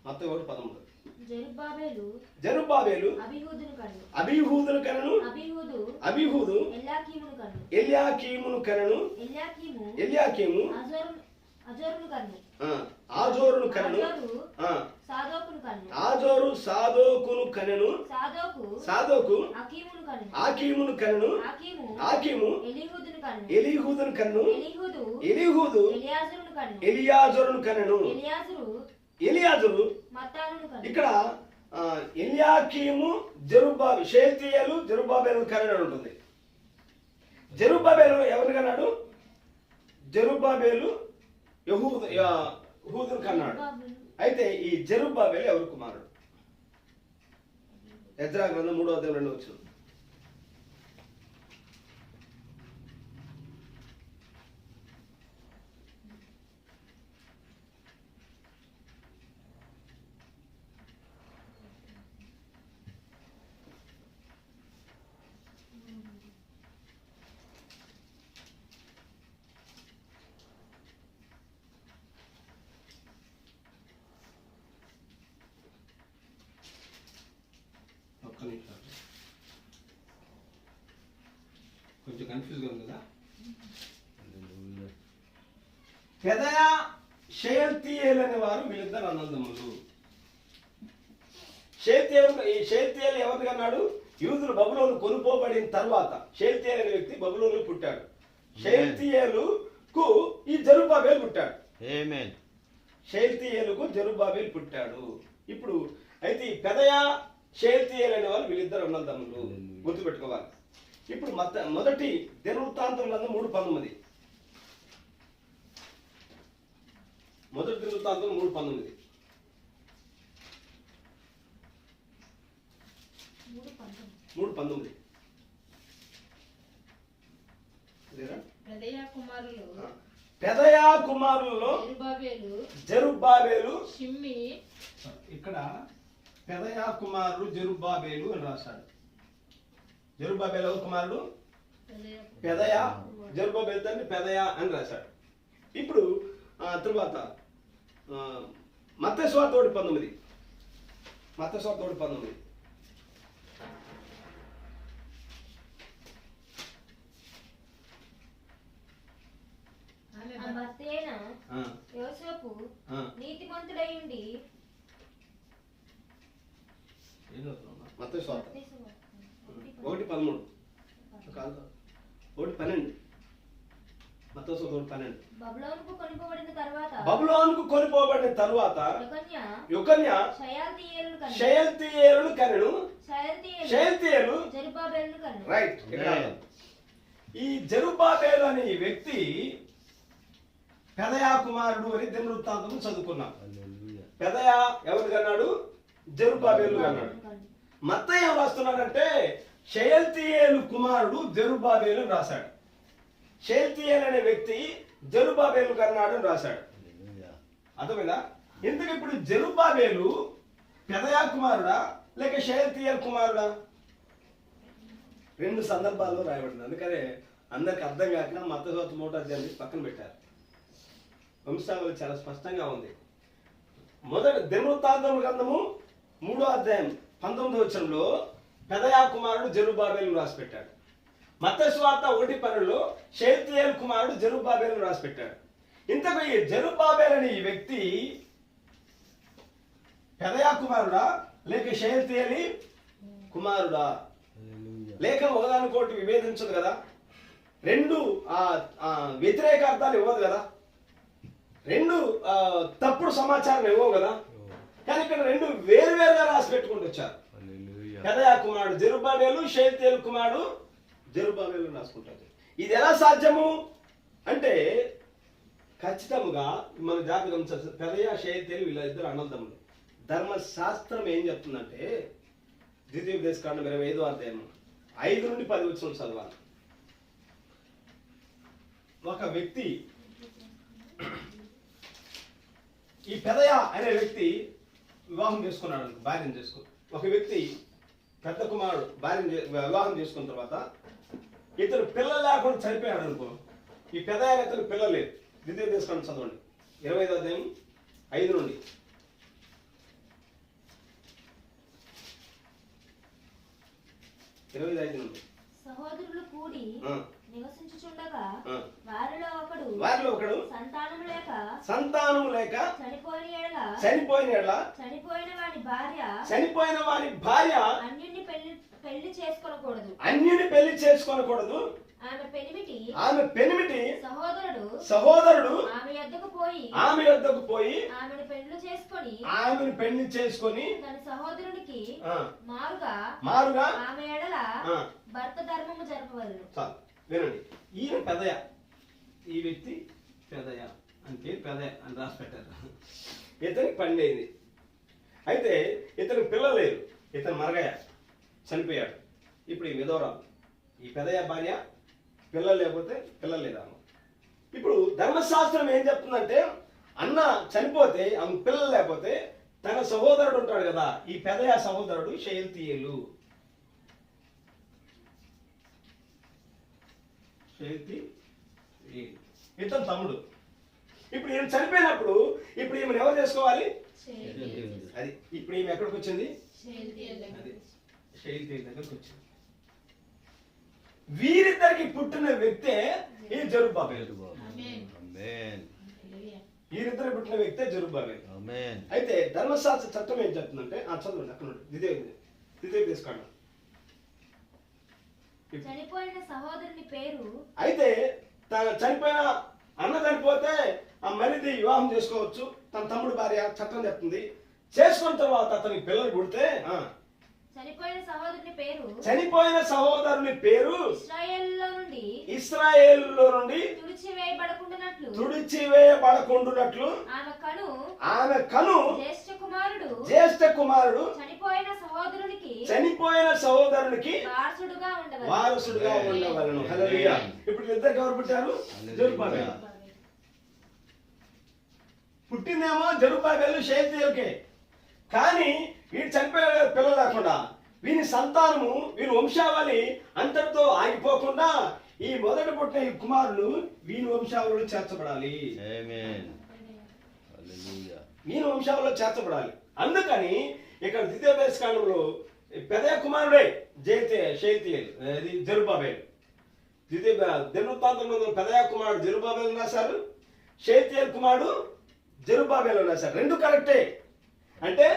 మత్తయి 1:13. జెరుబ్బాబెలు అబీహూదును కనను, అబీహూదు ఎల్యాకీమును కనను, ఎల్యాకీము ఆజోరును కనను, ఆజోరు సాదోకును కనెను, సాదోకు ఆకీమును కనెను, ఆకీము ఎలీహూదును కనెను, ఎలీహూదు ఎలియాజరును కనెను, ఎలియాజరు. ఇక్కడ ఎల్యాకీము షేల్తీయేలు జెరుబ్బాబెలు కనెను ఉంటుంది. జెరుబ్బాబెలు ఎవరిని కన్నాడు? జెరుబ్బాబెలు యెహూదును కన్నాడు. అయితే ఈ జెరుబ్బాబెలు ఎవరు కుమారుడు? ఎజ్రా గ్రంథం 3వ అధ్యాయం 2వ వచనం. కన్ఫ్యూజ్గా ఉంది కదా. హల్లెలూయా. పెదయ షయల్తీయేలు అనే వారు వీళ్ళిద్దరు అన్నదమ్ములు. షయల్తీయేలు ఎవరిని అన్నాడు? యూదులు బబులోను కొనుపోబడిన తర్వాత షయల్తీయేలు అనే వ్యక్తి బబులోను పుట్టాడు. షయల్తీయేలుకు ఈ జెరుబ్బాబెలు పుట్టాడు. ఆమేన్. షయల్తీయేలుకు జెరుబ్బాబెలు పుట్టాడు. ఇప్పుడు అయితే ఈ పెదయ షయల్తీయేలు అనే వాళ్ళు వీళ్ళిద్దరు అన్నదమ్ములు, గుర్తుపెట్టుకోవాలి. ఇప్పుడు మొదటి దినవృత్తాంతం గ్రంథం 3:19. మొదటి దినవృత్తాంతం 3:19. 3:19 పెదయా కుమారులలో జెరుబ్బాబెలు షిమ్మి. ఇక్కడ పెదయా కుమారుడు జెరుబ్బాబెలు అని రాశాడు. జెరుబ్బాబెలు ఎవరు కుమారుడు? పెదయా. జెరుబ్బాబెలు తండ్రి పెదయా అని రాశాడు. ఇప్పుడు తరువాత మత్తయి సువార్త 1:19. మత్తయి సువార్త 1:19. ఆ భర్తయైన యోసేపు నీతిమంతుడైయుండి మత్తయి సువార్త 1:13 కాదు 1:12. మత్తయి సువార్త 1:12. బబులోనుకు కొనిపోబడిన తరువాత యొకన్య షయల్తీయేలును కనెను. షయల్తీయేలు జెరుబ్బాబెలును కనెను. రైట్. ఈ జెరుబ్బాబెలు అనే ఈ వ్యక్తి పెదయా కుమారుడు అని దినవృత్తాంతం చదువుకున్నాం. హల్లెలూయా. పెదయా ఎవరు కన్నాడు? జెరుబ్బాబెలు కన్నాడు. మత్తయి ఏం రాస్తున్నాడంటే షయల్తీయేలు కుమారుడు జెరుబ్బాబెలు అని రాశాడు. షయల్తీయేలు అనే వ్యక్తి జెరుబ్బాబెలు కన్నాడు అని రాశాడు. హల్లెలూయా. అర్థమైందా? ఎందుకు ఇప్పుడు జెరుబ్బాబెలు పెదయా కుమారుడా లేక షయల్తీయేలు కుమారుడా? రెండు సందర్భాల్లో రాయబడింది. అందుకనే అందరికి అర్థం కాకుండా మత్తయి సువార్త 3:18 పక్కన పెట్టారు. వంశావళి చాలా స్పష్టంగా ఉంది. మొదటి దినవృత్తాంతం గ్రంథము 3:19 పెదయా కుమారుడు జెరుబ్బాబెలు రాసి పెట్టాడు. మత్తయి సువార్త 1:12 షయల్తీయేలు కుమారుడు జెరుబ్బాబెలు రాసి పెట్టాడు. ఇంతకు ఈ జెరుబ్బాబెలు అనే ఈ వ్యక్తి పెదయా కుమారుడా లేక షయల్తీయేలు కుమారుడా? హల్లెలూయా. లేఖనం ఒకదానికోటి విభేదించదు కదా, రెండు వ్యతిరేక అర్థాలు ఇవ్వదు కదా, రెండు తప్పుడు సమాచారం ఇవ్వవు కదా. కానీ ఇక్కడ రెండు వేరువేరుగా రాసి పెట్టుకుంటూ వచ్చారు. హల్లెలూయా. పెదయా కుమారుడు జెరుబ్బాబెలు, షయల్తీయేలు కుమారుడు జెరుబ్బాబెలు రాసుకుంటారు. ఇది ఎలా సాధ్యము అంటే ఖచ్చితంగా మన జాతకం పెదయా షయల్తీయేలు వీళ్ళిద్దరు అన్నదమ్ములు. ధర్మశాస్త్రం ఏం చెప్తుందంటే ద్వితీయోపదేశకాండం 25వ అధ్యాయం 5 నుండి 10 వచనం చదవాలి. ఒక వ్యక్తి ఈ పెదయా అనే వ్యక్తి వివాహం చేసుకున్నాడు, భార్యను చేసుకో. ఒక వ్యక్తి పెద్ద కుమారుడు భార్యను వివాహం చేసుకున్న తర్వాత ఇతను పిల్లలు లేకుండా చనిపోయాడు అనుకో. ఈ పెదయా ఇతను పిల్లలు లేదు. ద్వితీయోపదేశకాండం చదవండి 25వ అధ్యాయం 5 నుండి. 25 నుండి. సహోదరులు కూడి నివసించుచుండగా వారిలో వారిలో ఒకడు సంతానము లేక చనిపోయిన ఎడల చనిపోయిన వాని భార్య అన్యుని పెళ్లి చేసుకోనకూడదు. ఆమె పెనిమిటి సహోదరుడు ఆమె యొద్దకు పోయి ఆమెను పెళ్లి చేసుకొని తన సహోదరునికి మారుగా ఆమె ఎడల భర్త ధర్మము జరపవలెను. వినండి, ఈయన పెదయ, ఈ వ్యక్తి పెదయ అంటే పెదయ అని రాసి పెట్టారు. ఇతనికి పండేది. అయితే ఇతనికి పిల్లలు లేరు. ఇతను మరగయ చనిపోయాడు. ఇప్పుడు ఈ విధవరాలు, ఈ పెదయ భార్య పిల్లలు లేకపోతే పిల్లలు లేదా. ఇప్పుడు ధర్మశాస్త్రం ఏం చెప్తుందంటే అన్న చనిపోతే ఆమె పిల్లలు లేకపోతే తన సహోదరుడు ఉంటాడు కదా, ఈ పెదయ సహోదరుడు షయల్తీయేలు. ఇతను తమ్ముడు. ఇప్పుడు ఈయన చనిపోయినప్పుడు ఇప్పుడు ఈమెను ఎవరు చేసుకోవాలి? అది ఇప్పుడు ఈమె ఎక్కడికి వచ్చింది? అది షయల్తీయేలు దగ్గరకు వచ్చింది. వీరిద్దరికి పుట్టిన వ్యక్తే ఈ జెరుబ్బాబెలు. ఆమేన్. వీరిద్దరు పుట్టిన వ్యక్తే జెరుబ్బాబెలు. ఆమేన్. అయితే ధర్మశాస్త్ర చట్టం ఏం చెప్తుందంటే చదవండి అక్కడ ద్వితీయ తీసుకున్నాం. చనిపోయిన సహోదరుని పేరు అయితే తన చనిపోయిన అన్న చనిపోతే ఆ మరిది వివాహం చేసుకోవచ్చు. తన తమ్ముడు భార్య చట్టం చెప్తుంది. చేసుకున్న తర్వాత అతనికి పిల్లలు పుడితే చనిపోయిన సహోదరుని పేరు ఇశ్రాయేలులో నుండి తుడిచివేయబడకుండునట్లు ఆమె కను జ్యేష్ఠ కుమారుడు చనిపోయిన సహోదరునికి వారసుడుగా ఉండవలను. హల్లెలూయా. ఇప్పుడు ఇద్దరికి ఎవరు పుట్టారు? జెరుబ్బాబెలు. పుట్టిందేమో జెరుబ్బాబెలు షయల్తీయేలుకే. కానీ వీడు చనిపోయిన పిల్లలు లేకుండా వీని సంతానము వీని వంశావళి అంతటితో ఆగిపోకుండా ఈ మొదటి పుట్టిన ఈ కుమారులు వీని వంశావళిలో చేర్చబడాలి. వీని వంశావళిలో చేర్చబడాలి. అందుకని ఇక్కడ ద్వితీయోపదేశకాండంలో పెద్ద కుమారుడే జెరుబ్బాబెలు. దినవృత్తాంతంలో పెద్ద కుమారుడు జెరుబ్బాబెలు రాశారు, షయల్తీయేలు కుమారుడు జెరుబ్బాబెలు రాశారు. రెండు కరెక్టే. అంటే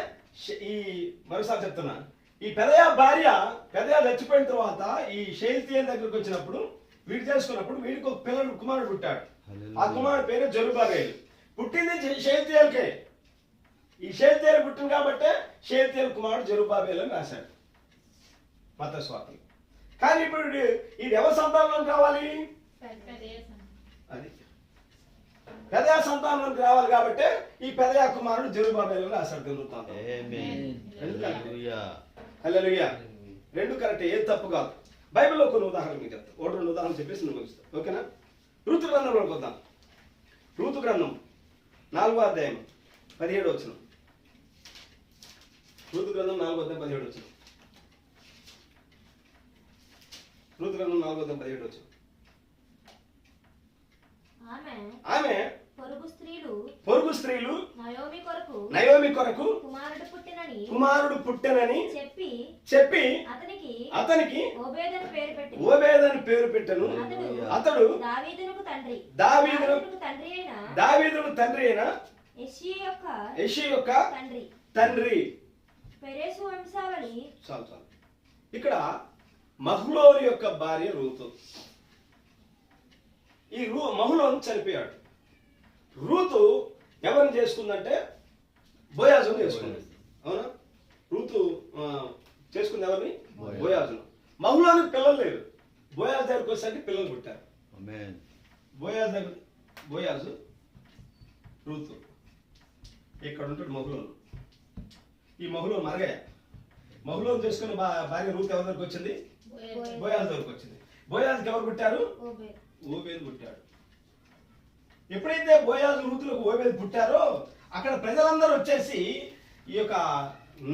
ఈ మరోసారి చెప్తున్నా, ఈ పెదయ భార్య చచ్చిపోయిన తర్వాత ఈ షయల్తీయేలు దగ్గరికి వచ్చినప్పుడు వీడు చేసుకున్నప్పుడు వీడికి ఒక కుమారుడు పుట్టాడు. ఆ కుమారుడు పేరు జెరుబ్బాబెలు. పుట్టింది షయల్తీయేలుకే. ఈ షయల్తీయేలు పుట్టింది కాబట్టి షయల్తీయేలు కుమారుడు జెరుబ్బాబెలు అని రాశాడు మత్తయి సువార్తలో. కానీ ఇప్పుడు ఈ ఎవరి సంతానంలో కావాలి? అది పెదయ సంతానంలోకి రావాలి కాబట్టి ఈ పెదయ కుమారుడు జెరుబ్బాబెలు రాశాడు దినవృత్తాంతం. హల్లెలూయా. రెండు కరెక్ట్, ఏది తప్పు కాదు. బైబిల్లో కొన్ని ఉదాహరణలు మీకు చెప్తాను. ఒకటి రెండు ఉదాహరణలు చెప్పేసి నేను ముగిస్తాను. ఓకేనా? ఋతు గ్రంథంలోకి వద్దాం. ఋతు గ్రంథం 4వ అధ్యాయం 17వ వచనం. ఋతు గ్రంథం 4వ అధ్యాయం 17వ వచనం. ఋతు గ్రంథం 4వ అధ్యాయం 17వ వచనం. ఆమె పొరుగు స్త్రీలు నయోమి కొరకు కుమారుడు పుట్టెనని చెప్పి అతనికి ఓబేదని పేరు పెట్టెను. అతడు దావీదునకు తండ్రి అయిన యెష్షీ యొక్క తండ్రి. చాలు. ఇక్కడ మహ్లోను యొక్క భార్య రూతు. ఈ మహ్లోను చనిపోయాడు. రూతు ఎవరిని చేసుకుందంటే బోయాజును చేసుకుంది. అవునా? రూతు చేసుకుంది ఎవరిని? బోయాజును. మహ్లోనికి పిల్లలు లేరు. బోయాజు దగ్గరికి వచ్చేసరికి పిల్లలు పుట్టారు. బోయాజు రూతు. ఇక్కడ ఉంటాడు మహ్లోను. ఈ మహ్లోను మరగయ్య. మహ్లోను చేసుకున్న భార్య రూతు ఎవరి దగ్గరికి వచ్చింది? బోయాజు దగ్గరికి వచ్చింది. బోయాజుకి ఎవరు పుట్టారు? ఓబేదు పుట్టాడు. ఎప్పుడైతే బోయాజు రూతులకు ఓబేదు పుట్టారో అక్కడ ప్రజలందరూ వచ్చేసి ఈ యొక్క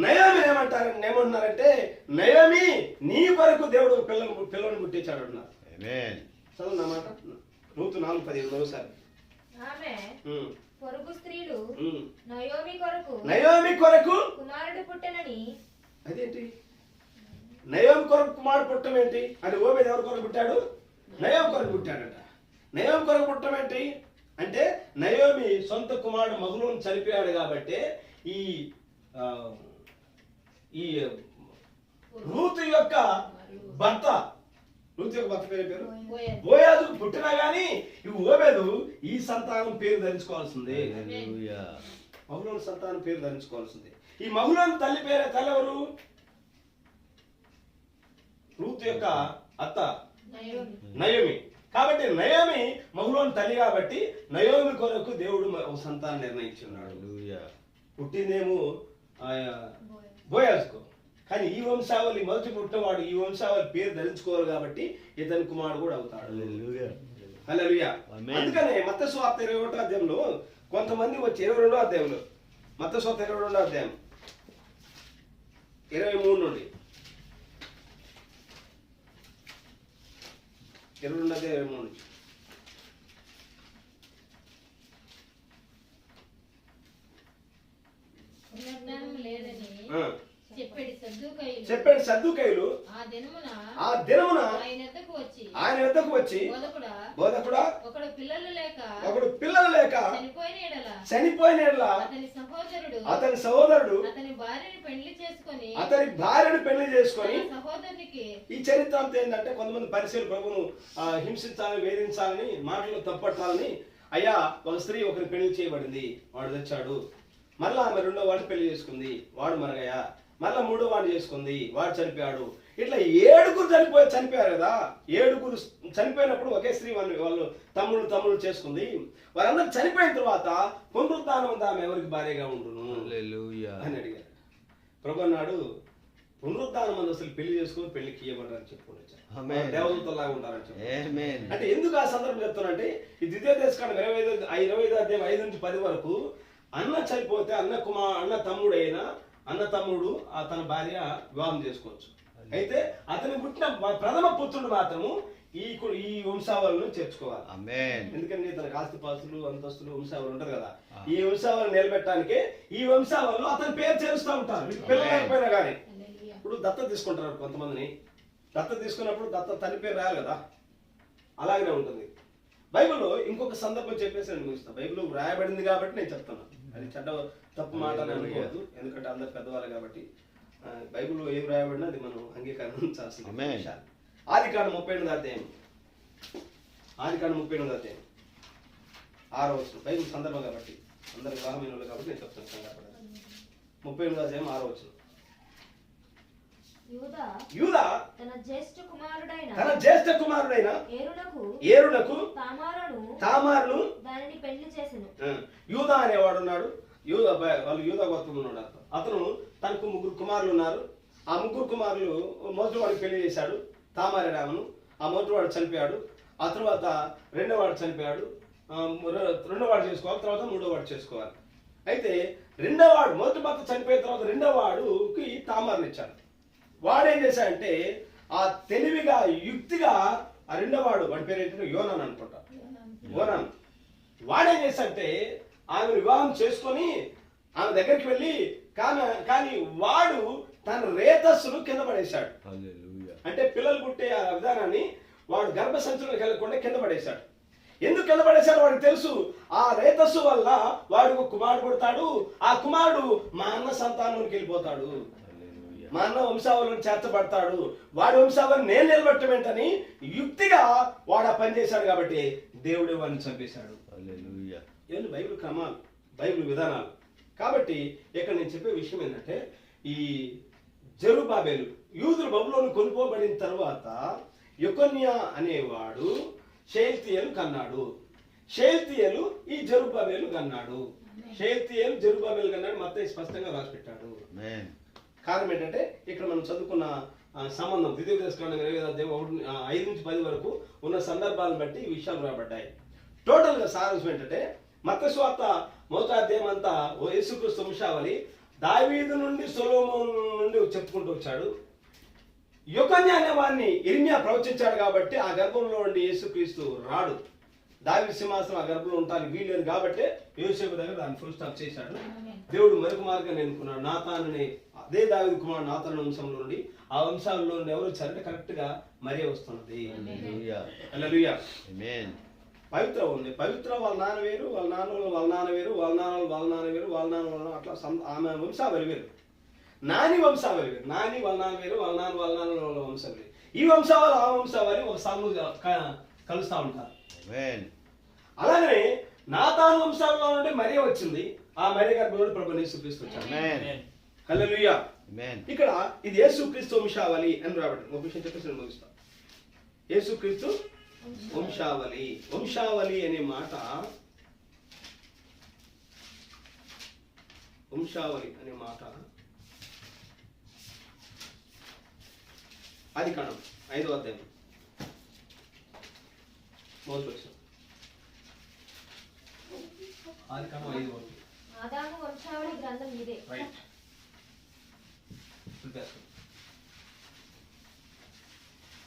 నయోమి ఏమంటున్నారంటే, నయోమి నీ కొరకు దేవుడు పిల్లని పుట్టించాడు అన్నారు. చదువు మాట. రూతు 4:15 మరోసారి. నయోమి కొరకు కుమారుడు పుట్టెనని. అదేంటి నయోమి కొరకు కుమారుడు పుట్టడం ఏంటి అంటే? ఓబేదు ఎవరి కొరకు పుట్టాడు? నయోమి కొరకు పుట్టాడంట. నయోమి కొరకు పుట్టడం ఏంటి అంటే, నయోమి సొంత కుమారుడు మహ్లోను చనిపోయాడు కాబట్టి ఈ రూతు యొక్క భర్త పేరు బోయాజుకు పుట్టినా గానీ ఈ ఓబేదు ఈ సంతానం పేరు ధరించుకోవాల్సిందే. మహ్లోను సంతానం పేరు ధరించుకోవాల్సిందే. ఈ మహ్లోను తల్లి ఎవరు? రూతు యొక్క అత్త నయోమి. కాబట్టి నయోమి మహ్లోను తల్లి కాబట్టి నయోమి కొరకు దేవుడు సంతానం నిర్ణయించున్నాడు. పుట్టిందేమో బోయాజుకు. కానీ ఈ వంశావళి మొదటి పుట్టినవాడు ఈ వంశావళి పేరు ధరించుకోవాలి కాబట్టి ఇతని కుమారుడు కూడా అవుతాడు. హల్లెలూయా. అందుకనే మత్తయి సువార్త 21వ అధ్యాయంలో కొంతమంది వచ్చి 22వ అధ్యాయంలో మత్తయి సువార్త 22వ అధ్యాయం 23 నుండి 22 అధ్యాయం 23 నుంచి లేదని చెప్పాడు సద్దూకయ్యులు చెప్పండి, సద్దూకయ్యులు ఆ దినమున ఆ దినమున ఆయన యొద్దకు వచ్చి బోధకుడా ఒకడు పిల్లలు లేక చనిపోయిన యెడల అతని సహోదరుడు అతని భార్యను పెళ్లి చేసుకొని సహోదరునికి ఈ చరిత్ర అంతా ఏంటంటే కొంతమంది పరిశీలి ప్రభును హింసించాలని, వేధించాలని, మాటలు తప్పట్టాలని, అయ్యా ఒక స్త్రీ ఒకరిని పెళ్లి చేయబడింది, వాడు తెచ్చాడు, మళ్ళా ఆమె రెండో వాడిని పెళ్లి చేసుకుంది, వాడు మరగయ్యా, మళ్ళా మూడో వాడిని చేసుకుంది, వాడు చనిపోయాడు. ఇట్లా 7 చనిపోయారు కదా. 7 చనిపోయినప్పుడు ఒకే స్త్రీ వాళ్ళు తమ్ముళ్ళు చేసుకుంది. వారందరూ చనిపోయిన తర్వాత పునరుద్ధానం ఉందా, ఆమె ఎవరికి భార్యగా ఉండును అని అడిగారు. ప్రభు అన్నాడు, పునరుద్ధానం మంది అసలు పెళ్లి చేసుకుని పెళ్లికి ఇవ్వబడ్డారని చెప్పుకుంటారు, దేవదూతలాగా ఉంటారని చెప్పి. అంటే ఎందుకు ఆ సందర్భం చెప్తానంటే, ఈ ద్వితీయోపదేశకాండం 25 అధ్యాయం 5 నుంచి 10 వరకు అన్న చనిపోతే అన్న తమ్ముడు తన భార్య వివాహం చేసుకోవచ్చు. అయితే అతని పుట్టిన ప్రథమ పుత్రుడు మాత్రము ఈ వంశావళిని చేర్చుకోవాలి. ఎందుకంటే తనకు ఆస్తిపాస్తులు, అంతస్తులు, వంశావళి ఉంటారు కదా. ఈ వంశావళిని నిలబెట్టడానికే ఈ వంశావళిలో అతని పేరు చేరుస్తూ ఉంటారు. పిల్లలు లేకపోయినా కానీ ఇప్పుడు దత్త తీసుకుంటారు కొంతమందిని. దత్త తీసుకున్నప్పుడు దత్త తల్లి పేరు రాయాలి కదా, అలాగనే ఉంటుంది. బైబిల్లో ఇంకొక సందర్భం చెప్పేసి నేను ముగిస్తాను. బైబిల్లో రాయబడింది కాబట్టి నేను చెప్తాను, అది తప్పు మాట అని అనుకోవద్దు, ఎందుకంటే అందరు పెద్దవాళ్ళు కాబట్టి. బైబిల్లో ఏం రాయబడినా అది మనం అంగీకరించాల్సిన విషయాలు. ఆదికాండం 38వ అధ్యాయం 6వ వచనం. బైబిల్ సందర్భం కాబట్టి, అందరు వివాహమైన వాళ్ళు కాబట్టి నేను చెప్తాను. 38వ అధ్యాయం 6వ వచనం. యూదా తన జ్యేష్ఠ కుమారుడైన ఏరునకు తామారును దానిని పెళ్లి చేసెను. యూదా అనేవాడు ఉన్నాడు. వాళ్ళు యూదా గోత్రం ఉన్నాడు. అతను తనకు 3 కుమారులు ఉన్నారు. ఆ 3 కుమారులు మొదటి వాడికి పెళ్లి చేశాడు, తామారి రామను. ఆ మొదటి వాడు చనిపోయాడు. ఆ తర్వాత రెండో వాడు చనిపోయాడు. రెండో వాడు చేసుకోవాలి, తర్వాత మూడో వాడు చేసుకోవాలి. అయితే రెండో వాడు మొదటి భర్త చనిపోయిన తర్వాత రెండో వాడుకి తామారుని ఇచ్చాడు. వాడేం చేశాడంటే ఆ తెలివిగా, యుక్తిగా ఆ రెండో వాడి పేరు ఏంటంటే యోనాన్ అనుకుంటా. యోనాన్ వాడేం చేశాడంటే ఆమెను వివాహం చేసుకొని ఆమె దగ్గరికి వెళ్ళి కానీ వాడు తన రేతస్సును కింద పడేశాడు. అంటే పిల్లలు పుట్టే ఆ విధానాన్ని వాడు గర్భసంచులకు వెళ్ళకుండా కింద పడేశాడు. ఎందుకు కింద పడేశాడు వాడికి తెలుసు. ఆ రేతస్సు వల్ల వాడు కుమారుడు పుడతాడు, ఆ కుమారుడు మా అన్న సంతానానికి వెళ్ళిపోతాడు, మా అన్న వంశావళిని చేర్చబడతాడు, వాడి వంశావళిని నేను నిలబెట్టమేంటని యుక్తిగా వాడు ఆ పని చేశాడు. కాబట్టి దేవుడే వాడిని చంపేశాడు. ఇవన్నీ బైబిల్ క్రమాలు, బైబిల్ విధానాలు. కాబట్టి ఇక్కడ నేను చెప్పే విషయం ఏంటంటే, ఈ జెరుబ్బాబెలు యూదులు బబులోను కొనుక్కోబడిన తర్వాత యెకొన్యా అనేవాడు షయల్తీయేలు కన్నాడు. షయల్తీయేలు ఈ జెరుబ్బాబెలు కన్నాడు. షయల్తీయేలు జెరుబ్బాబెలు కన్నాడు. మత్తయి స్పష్టంగా రాసి పెట్టాడు. కారణం ఏంటంటే ఇక్కడ మనం చదువుకున్న సంబంధం ద్వితీయోపదేశకాండం 25వ అధ్యాయం 5 నుంచి 10 వరకు ఉన్న సందర్భాలను బట్టి ఈ విషయాలు రాబడ్డాయి. టోటల్ గా సారాంశం ఏంటంటే, మత్తయి సువార్త 1వ అధ్యాయం అంతా యేసుక్రీస్తు వంశావళి దావీదు నుండి సొలొమోను నుండి చెప్పుకుంటూ వచ్చాడు. యెకొన్యా అనే వాడిని ఇర్మియా ప్రవచించాడు కాబట్టి ఆ గర్భంలో నుండి యేసుక్రీస్తు రాడు. దావీదు సింహాసనం ఆ గర్భంలో ఉంటానికి వీల్లేదు కాబట్టి యోసేపు దగ్గర దాన్ని ఫుల్ స్టాప్ చేశాడు. దేవుడు మరొక మార్గాన్ని ఎన్నుకున్నాడు. నాతానుని, అదే దావీదు కుమారుడు నాతాను వంశంలో నుండి, ఆ వంశాలలో నుండి ఎవరు వచ్చారంటే కరెక్ట్ గా మరియ వస్తున్నది. హల్లెలూయా. పవిత్ర ఉంది. పవిత్ర వాళ్ళ నాన్న వేరు, వాళ్ళ నాన్న వేరు, వాళ్ళ నాన్న వేరు, అట్లా ఆమె వంశావళి వేరు. నాని వంశావళి వేరు, నాని వాళ్ళ నాన్న వేరు, వాళ్ళ నాన్న వంశావళి. ఈ వంశావళి ఆ వంశావళి ఒక సంఘం కలుస్తా ఉంటారు. అలాగే నాతాను వంశావళిలో నుండి మరియ వచ్చింది. ఆ మరియ గర్భంలో ప్రభు యేసుక్రీస్తు వచ్చాడు. హల్లెలూయా. ఇక్కడ ఇది యేసుక్రీస్తు వంశావళి అని రాబడింది. ఒక విషయం చెప్పేసి నేను ముగిస్తాను. యేసుక్రీస్తు వంశావళి. వంశావళి అనే మాట, ఆదికాండం 5వ అధ్యాయం మొదటి వచనం. ఆదికాండం 5వ అధ్యాయం. ఆదాము వంశావళి గ్రంథం ఇదే. రైట్.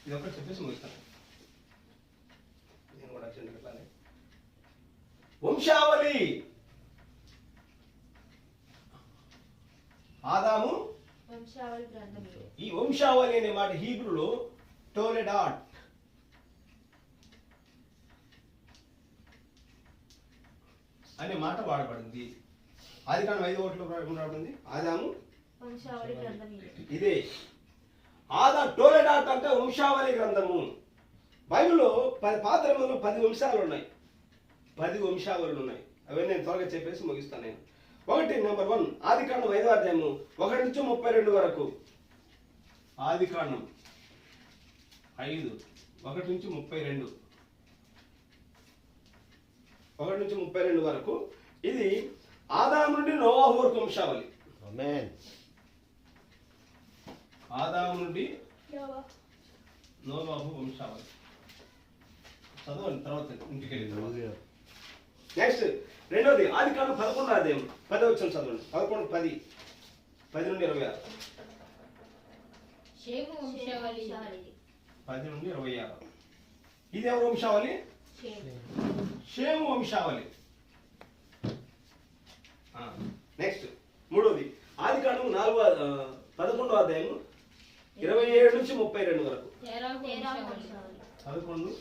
ఇది ఒకటి చెప్పేసి ముగిస్తాను. నేను కూడా చెప్పాలి. వంశావళి ఆదాము వంశావళి గ్రంథం ఇదే. ఈ వంశావళి అనే మాట హీబ్రూలో టోలెడాట్ అనే మాట వాడబడింది. ఆదికాండం 5:1 రాబడింది. ఆదాము వంశావళి గ్రంథం ఇదే. ఇదే టోలెడాట్ అంటే వంశావళి గ్రంథము. బైబిల్లో పాత నిబంధనలో 10 వంశాలు ఉన్నాయి. 10 వంశావళులు ఉన్నాయి. అవన్నీ నేను త్వరగా చెప్పేసి ముగిస్తాను. నేను నెంబర్ 1 ఆదికాండం 5వ అధ్యాయము 1 నుంచి 32 వరకు. ఆదికాండం 5 1 నుంచి 32 1 నుంచి 32 వరకు. ఇది ఆదాము నుండి నోవాహు వరకు వంశావళి. ఆమేన్. ఆదాము నుండి నోవాహు వంశావళి చదవండి తర్వాత ఇంటికి వెళ్ళిన తర్వాత. హల్లెలూయా. నెక్స్ట్ రెండోది ఆదికాండం 11వ అధ్యాయం 10వ వచనం చదవండి. 11:10 10 నుండి 26. షేము వంశావళి వంశావళి ఇది. 10 నుండి 26. ఇది ఎవరు వంశావళి? షేము. షేము వంశావళి. నెక్స్ట్ మూడోది ఆదికాండం 11వ అధ్యాయం 27 నుంచి 32 వరకు. తెరాహు తేరాహు వంశావళి. వంశావళి.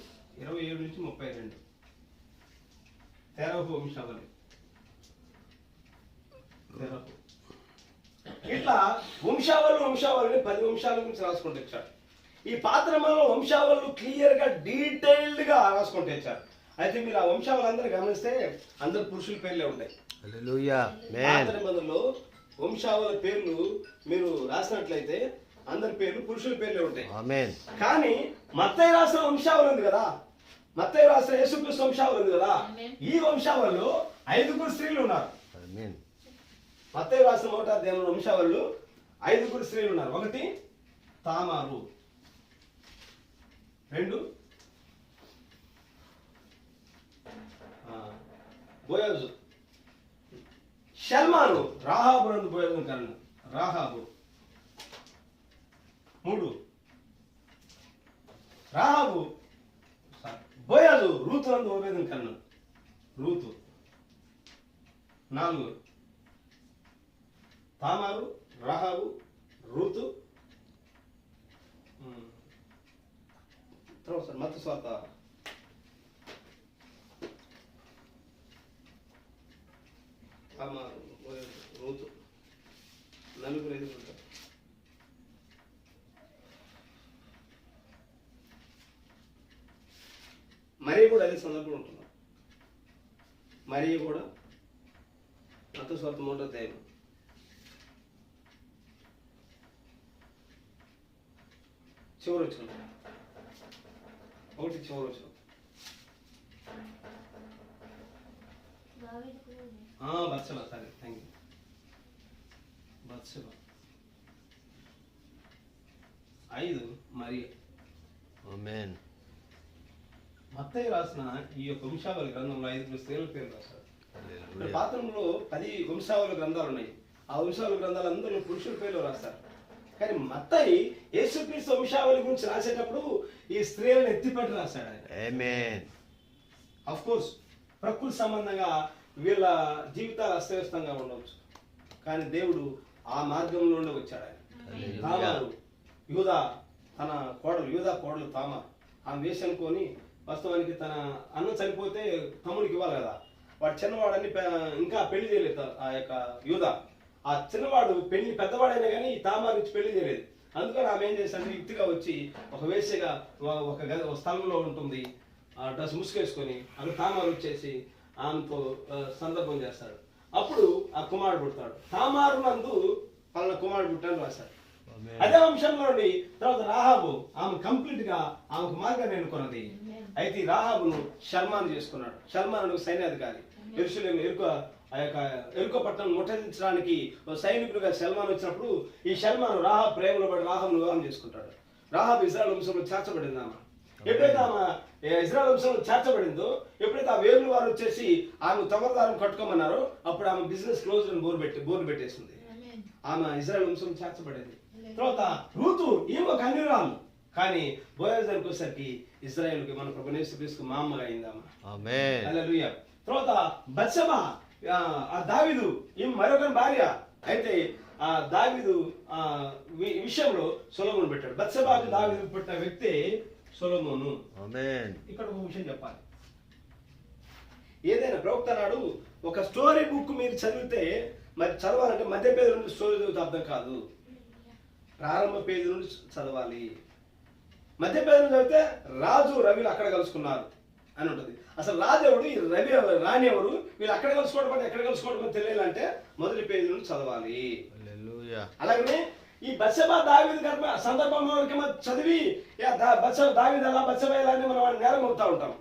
11 27 నుంచి 32. తెరాహు వంశావళి. తెరాహు. ఇట్లా వంశావళిని 10 వంశాల గురించి రాసుకుంటూ వచ్చాడు. ఈ పాత్రలో వంశావళులు క్లియర్ గా డీటెయిల్డ్ గా రాసుకుంటూ వచ్చారు. అయితే మీరు ఆ వంశావళి అందరూ గమనిస్తే అందరు పురుషుల పేర్లే ఉంటాయి. హల్లెలూయా. పాత ఆమేన్. నిబంధనలో వంశావళి పేర్లు మీరు రాసినట్లయితే అందరి పేర్లు పురుషుల పేర్లే ఉంటాయి. ఆమేన్. కానీ మత్తయి రాసిన వంశావళి ఉంది కదా, మత్తయి రాసిన యేసుక్రీస్తు వంశావళి ఉంది కదా, ఈ వంశావళిలో 5 స్త్రీలు ఉన్నారు. ఆమేన్. మత్తయి రాసిన 1వ అధ్యాయంలో వంశావళిలో 5 స్త్రీలు ఉన్నారు. 1 తామారు, 2 బోయజు, షల్మాను, రాహాబు నందు బోయజు కన్ను రాహాబు. 3 రాహాబు బోయజు రూతు నందు ఓబేదు కన్ను రూతు. 4 తామారు, రాహాబు, రూతు. తర్వాత మత్తయి సువార్త తామారు, బోయజు, రూతు. 4 5 ఉంటారు. మరియ కూడా అదే సందర్భంలో ఉంటున్నారు. మరియ కూడా మత్తయి సువార్త 3వ అధ్యాయం చివరి వచ్చిన 1 చివరి వచ్చిన దావీదు కుమారుడు. బత్సెబ. సరే, థ్యాంక్ యూ. బత్సెబ 5 మరియ. ఆమేన్. మత్తయి రాసిన ఈ యొక్క వంశావళి గ్రంథంలో 5 స్త్రీల పేరు రాశారు. హల్లెలూయా. పాత్రంలో 10 వంశావళి గ్రంథాలు ఉన్నాయి. ఆ వంశావళి గ్రంథాలు అందరూ పురుషుల పేర్లు రాస్తారు. కానీ మత్తయి యేసుక్రీస్తు వంశావళి గురించి రాసేటప్పుడు ఈ స్త్రీలను ఎత్తిపెట్టి రాశాడు ఆయన. ఆమేన్. ఆఫ్ కోర్స్ ప్రకృతి సంబంధంగా వీళ్ళ జీవితాలు అస్తవ్యస్తంగా ఉండవచ్చు, కానీ దేవుడు ఆ మార్గంలోనే వచ్చాడు ఆయన. తామారు యూదా కోడలు తామారు. ఆమె వేసి అనుకొని వాస్తవానికి తన అన్న చనిపోతే తమ్ముడికి ఇవ్వాలి కదా, వాడు చిన్నవాడని ఇంకా పెళ్లి చేయలేదు ఆ యొక్క యూదా. ఆ చిన్నవాడు పెద్దవాడైనా కానీ ఈ తామారు ఇచ్చి పెళ్లి చేయలేదు. అందుకని ఆమె ఏం చేశాడు, యుక్తిగా వచ్చి ఒక వేశ్యగా ఒక స్థలంలో ఉంటుంది, ఆ డ్రెస్ ముసుకేసుకొని అక్కడ తామారు వచ్చేసి ఆమెతో సందర్భం చేస్తాడు. అప్పుడు ఆ కుమారుడు పుడతాడు. తామారు నందు పలానా కుమారుడు పుట్టాను రాశాడు. అదే అంశంలోని తర్వాత రాహాబు ఆమె కంప్లీట్ గా ఆమెకు మార్గాన్ని ఎన్నుకున్నది. అయితే ఈ రాహాబును షల్మాను చేసుకున్నాడు. షల్మాను సైన్యాధికారి. యెరూషలేము ఎరుకో పట్టణం ముట్టడించడానికి సైనికుడిగా షల్మాన్ వచ్చినప్పుడు ఈ షల్మాను రాహాబు ప్రేమలో పడి రాహాబును వివాహం చేసుకుంటాడు. రాహాబు ఇశ్రాయేలు వంశంలో చేర్చబడింది. ఆమె ఎప్పుడైతే ఆమె ఇశ్రాయేలు వంశంలో చేర్చబడిందో, ఎప్పుడైతే ఆ వేరుల వారు వచ్చేసి ఆమె తమరదారం కట్టుకోమన్నారో అప్పుడు ఆమె బిజినెస్ క్లోజ్ అని బోర్డు పెట్టేసింది. ఆమె ఇశ్రాయేలు వంశంలో చేర్చబడింది. తర్వాత రూతు ఈమె ఒక అన్యురాలు, కానీ బోయజ్ దగ్గరికి వచ్చేసరికి ఇశ్రాయేలుకి మన ప్రభువు యేసుక్రీస్తుకు మా అమ్మగా అయింది ఆమె. ఆమేన్. హల్లెలూయా. తర్వాత బత్షెబ ఆ దావీదు ఈమె మరొక భార్య. అయితే దావీదు విషయంలో సొలొమోను పెట్టాడు. బత్షెబాకు దావీదు పుట్టిన వ్యక్తి సొలొమోను. ఆమేన్. ఇక్కడ ఒక విషయం చెప్పాలి. ఏదైనా ప్రవక్త నాడు ఒక స్టోరీ బుక్ మీరు చదివితే, మరి చదవాలంటే మధ్య పేజీ నుండి స్టోరీ చదివితే అర్థం కాదు, ప్రారంభ పేజీ నుండి చదవాలి. మధ్య పేజీ నుండి చదివితే రాజు రవిలు అక్కడ కలుసుకున్నారు అని ఉంటుంది. అసలు రాజు ఎవడు, ఈ రవి రాణి ఎవరు, వీళ్ళు అక్కడ కలుసుకోవడం ఎక్కడ కలుసుకోవడం తెలియాలంటే మొదటి పేజీ నుండి చదవాలి. హల్లెలూయా. అలాగనే ఈ బత్షెబా దావీదు గర్భ సందర్భంలో చదివి దావీదు అలా బత్షెబా ఎలా అని మనం నేరం అవుతా ఉంటాం.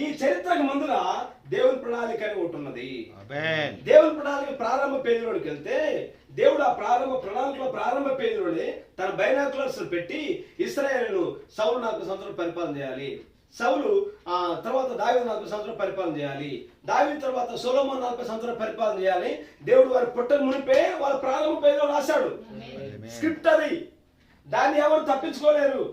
ఈ చరిత్రకు ముందుగా దేవుని ప్రణాళిక అని ఒకటి ఉన్నది. ఆమేన్. దేవుని ప్రణాళిక ప్రారంభ పేజీలోకి వెళ్తే, దేవుడు ఆ ప్రణాళికలో ప్రారంభ పేజీలోనే తన బైనాకులర్స్ పెట్టి ఇశ్రాయేలును సౌలు 40 సంవత్సరాలు పరిపాలన చేయాలి, సౌలు తర్వాత దావీదు 40 సంవత్సరాలు పరిపాలన చేయాలి, దావీదు తర్వాత సొలొమోను 40 సంవత్సరాలు పరిపాలన చేయాలి. దేవుడు వారి పుట్టక మునిపే వాళ్ళ ప్రారంభ పేజీలో రాశాడు. స్క్రిప్ట్ అది, దాన్ని ఎవరు తప్పించుకోలేరు.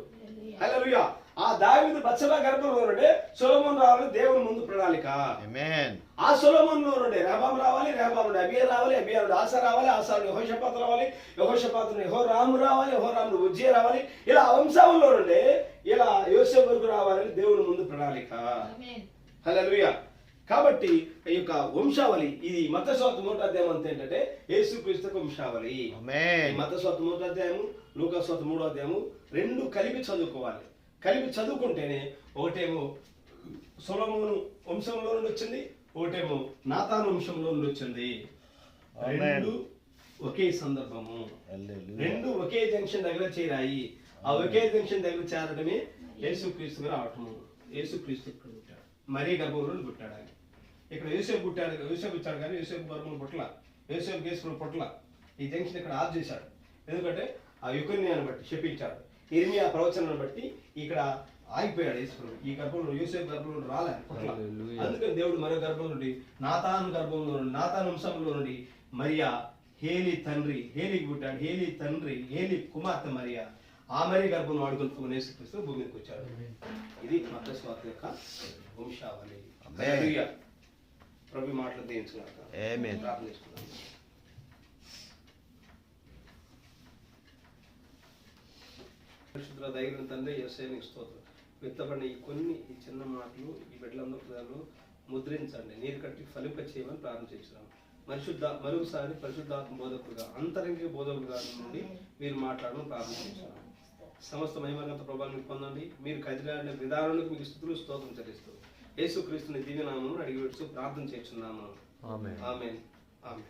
హల్లెలూయా. ఆ దావీదు బత్షెబా గర్భంలో నుండి సొలొమోను రావాలి, దేవుని ముందు ప్రణాళిక. ఆమేన్. ఆ సొలొమోనులో నుండి రెహబాము రావాలి, రెహబాము నుండి అబీయా రావాలి, అబీయా నుండి ఆసా రావాలి, ఆసా నుండి యెహోషాపాతు రావాలి, యెహోషాపాతు నుండి యెహోరాము రావాలి, యెహోరాము నుండి ఉజ్జియా రావాలి. ఇలా వంశంలో నుండి ఇలా యోసేపు వరకు రావాలని దేవుని ముందు ప్రణాళిక. హల్లెలూయా. కాబట్టి ఈ యొక్క వంశావళి, ఇది మత్తయి సువార్త 1వ అధ్యాయం అంతా ఏంటంటే యేసుక్రీస్తు వంశావళి. ఆమేన్. మత్తయి సువార్త 1వ అధ్యాయము, లూకా సువార్త 3వ అధ్యాయము రెండు కలిపి చదువుకోవాలి. కలిపి చదువుకుంటేనే ఒకటేమో సొలొమోను వంశంలో నుండి వచ్చింది, ఒకటేమో నాతాను వంశంలో నుండి వచ్చింది. రెండు ఒకే సందర్భము, రెండు ఒకే జంక్షన్ దగ్గర చేరాయి. ఆ ఒకే జంక్షన్ దగ్గర చేరడమే యేసుక్రీస్తు రావటము. యేసుక్రీస్తు ఇక్కడ పుట్టాడు, మరీ గర్భంలో పుట్టాడు. ఆయన ఇక్కడ యోసేపు పుట్టాడు, యోసేపు ఇచ్చాడు కానీ యోసేపు గర్భం పుట్ల, యోసేపు కేసుకున్న పుట్ల. ఈ జంక్షన్ ఇక్కడ ఆఫ్ చేశాడు. ఎందుకంటే ఆ యుకన్యాన్ని బట్టి శపించాడు. ఇర్మియా ప్రవచనాన్ని బట్టి ఇక్కడ ఆగిపోయాడు యేసుప్రభు. ఈ గర్భంలో యోసేపు గర్భంలో రాలే పుట్ల. అందుకని దేవుడు మరో గర్భం నుండి నాతాను గర్భంలో నుండి, నాతాను వంశంలో నుండి మరియా హేలి తండ్రి, హేలికి పుట్టాడు. హేలి తండ్రి, హేలి కుమార్తె మరియా, ఆ మరి గర్భంలో ఆడుకొని యేసుక్రీస్తు భూమి మీదకి వచ్చాడు. ఇది మత్తయి సువార్త యొక్క వంశావళి. హల్లెలూయా. ప్రభు మాటలు దీవించుగాక. ఆమేన్. ప్రార్థన చేసుకుందాం. పరిశుద్ధ దైవం తండ్రి, యేసయ్యకు స్తోత్రం. విత్తబడిన ఈ చిన్న మాటలు ఈ బిడ్డలందరూ ముద్రించండి, నీరు కట్టి ఫలింప చేయమని ప్రారంభించున్నాం. మరొకసారి పరిశుద్ధాత్మ బోధకుడుగా, అంతరంగిక బోధకుడుగా నుండి మీరు మాట్లాడడం ప్రారంభించున్నాం. సమస్త మహిమగంత ప్రభావాన్ని పొందండి. మీరు కదిలాడిన విధానానికి మీకు స్తుతులు స్తోత్రం చెల్లిస్తూ యేసుక్రీస్తుని దివ్యనామమును అడిగి పెడుతూ ప్రార్థన చేస్తున్నాము. ఆమేన్. ఆమేన్. ఆమేన్.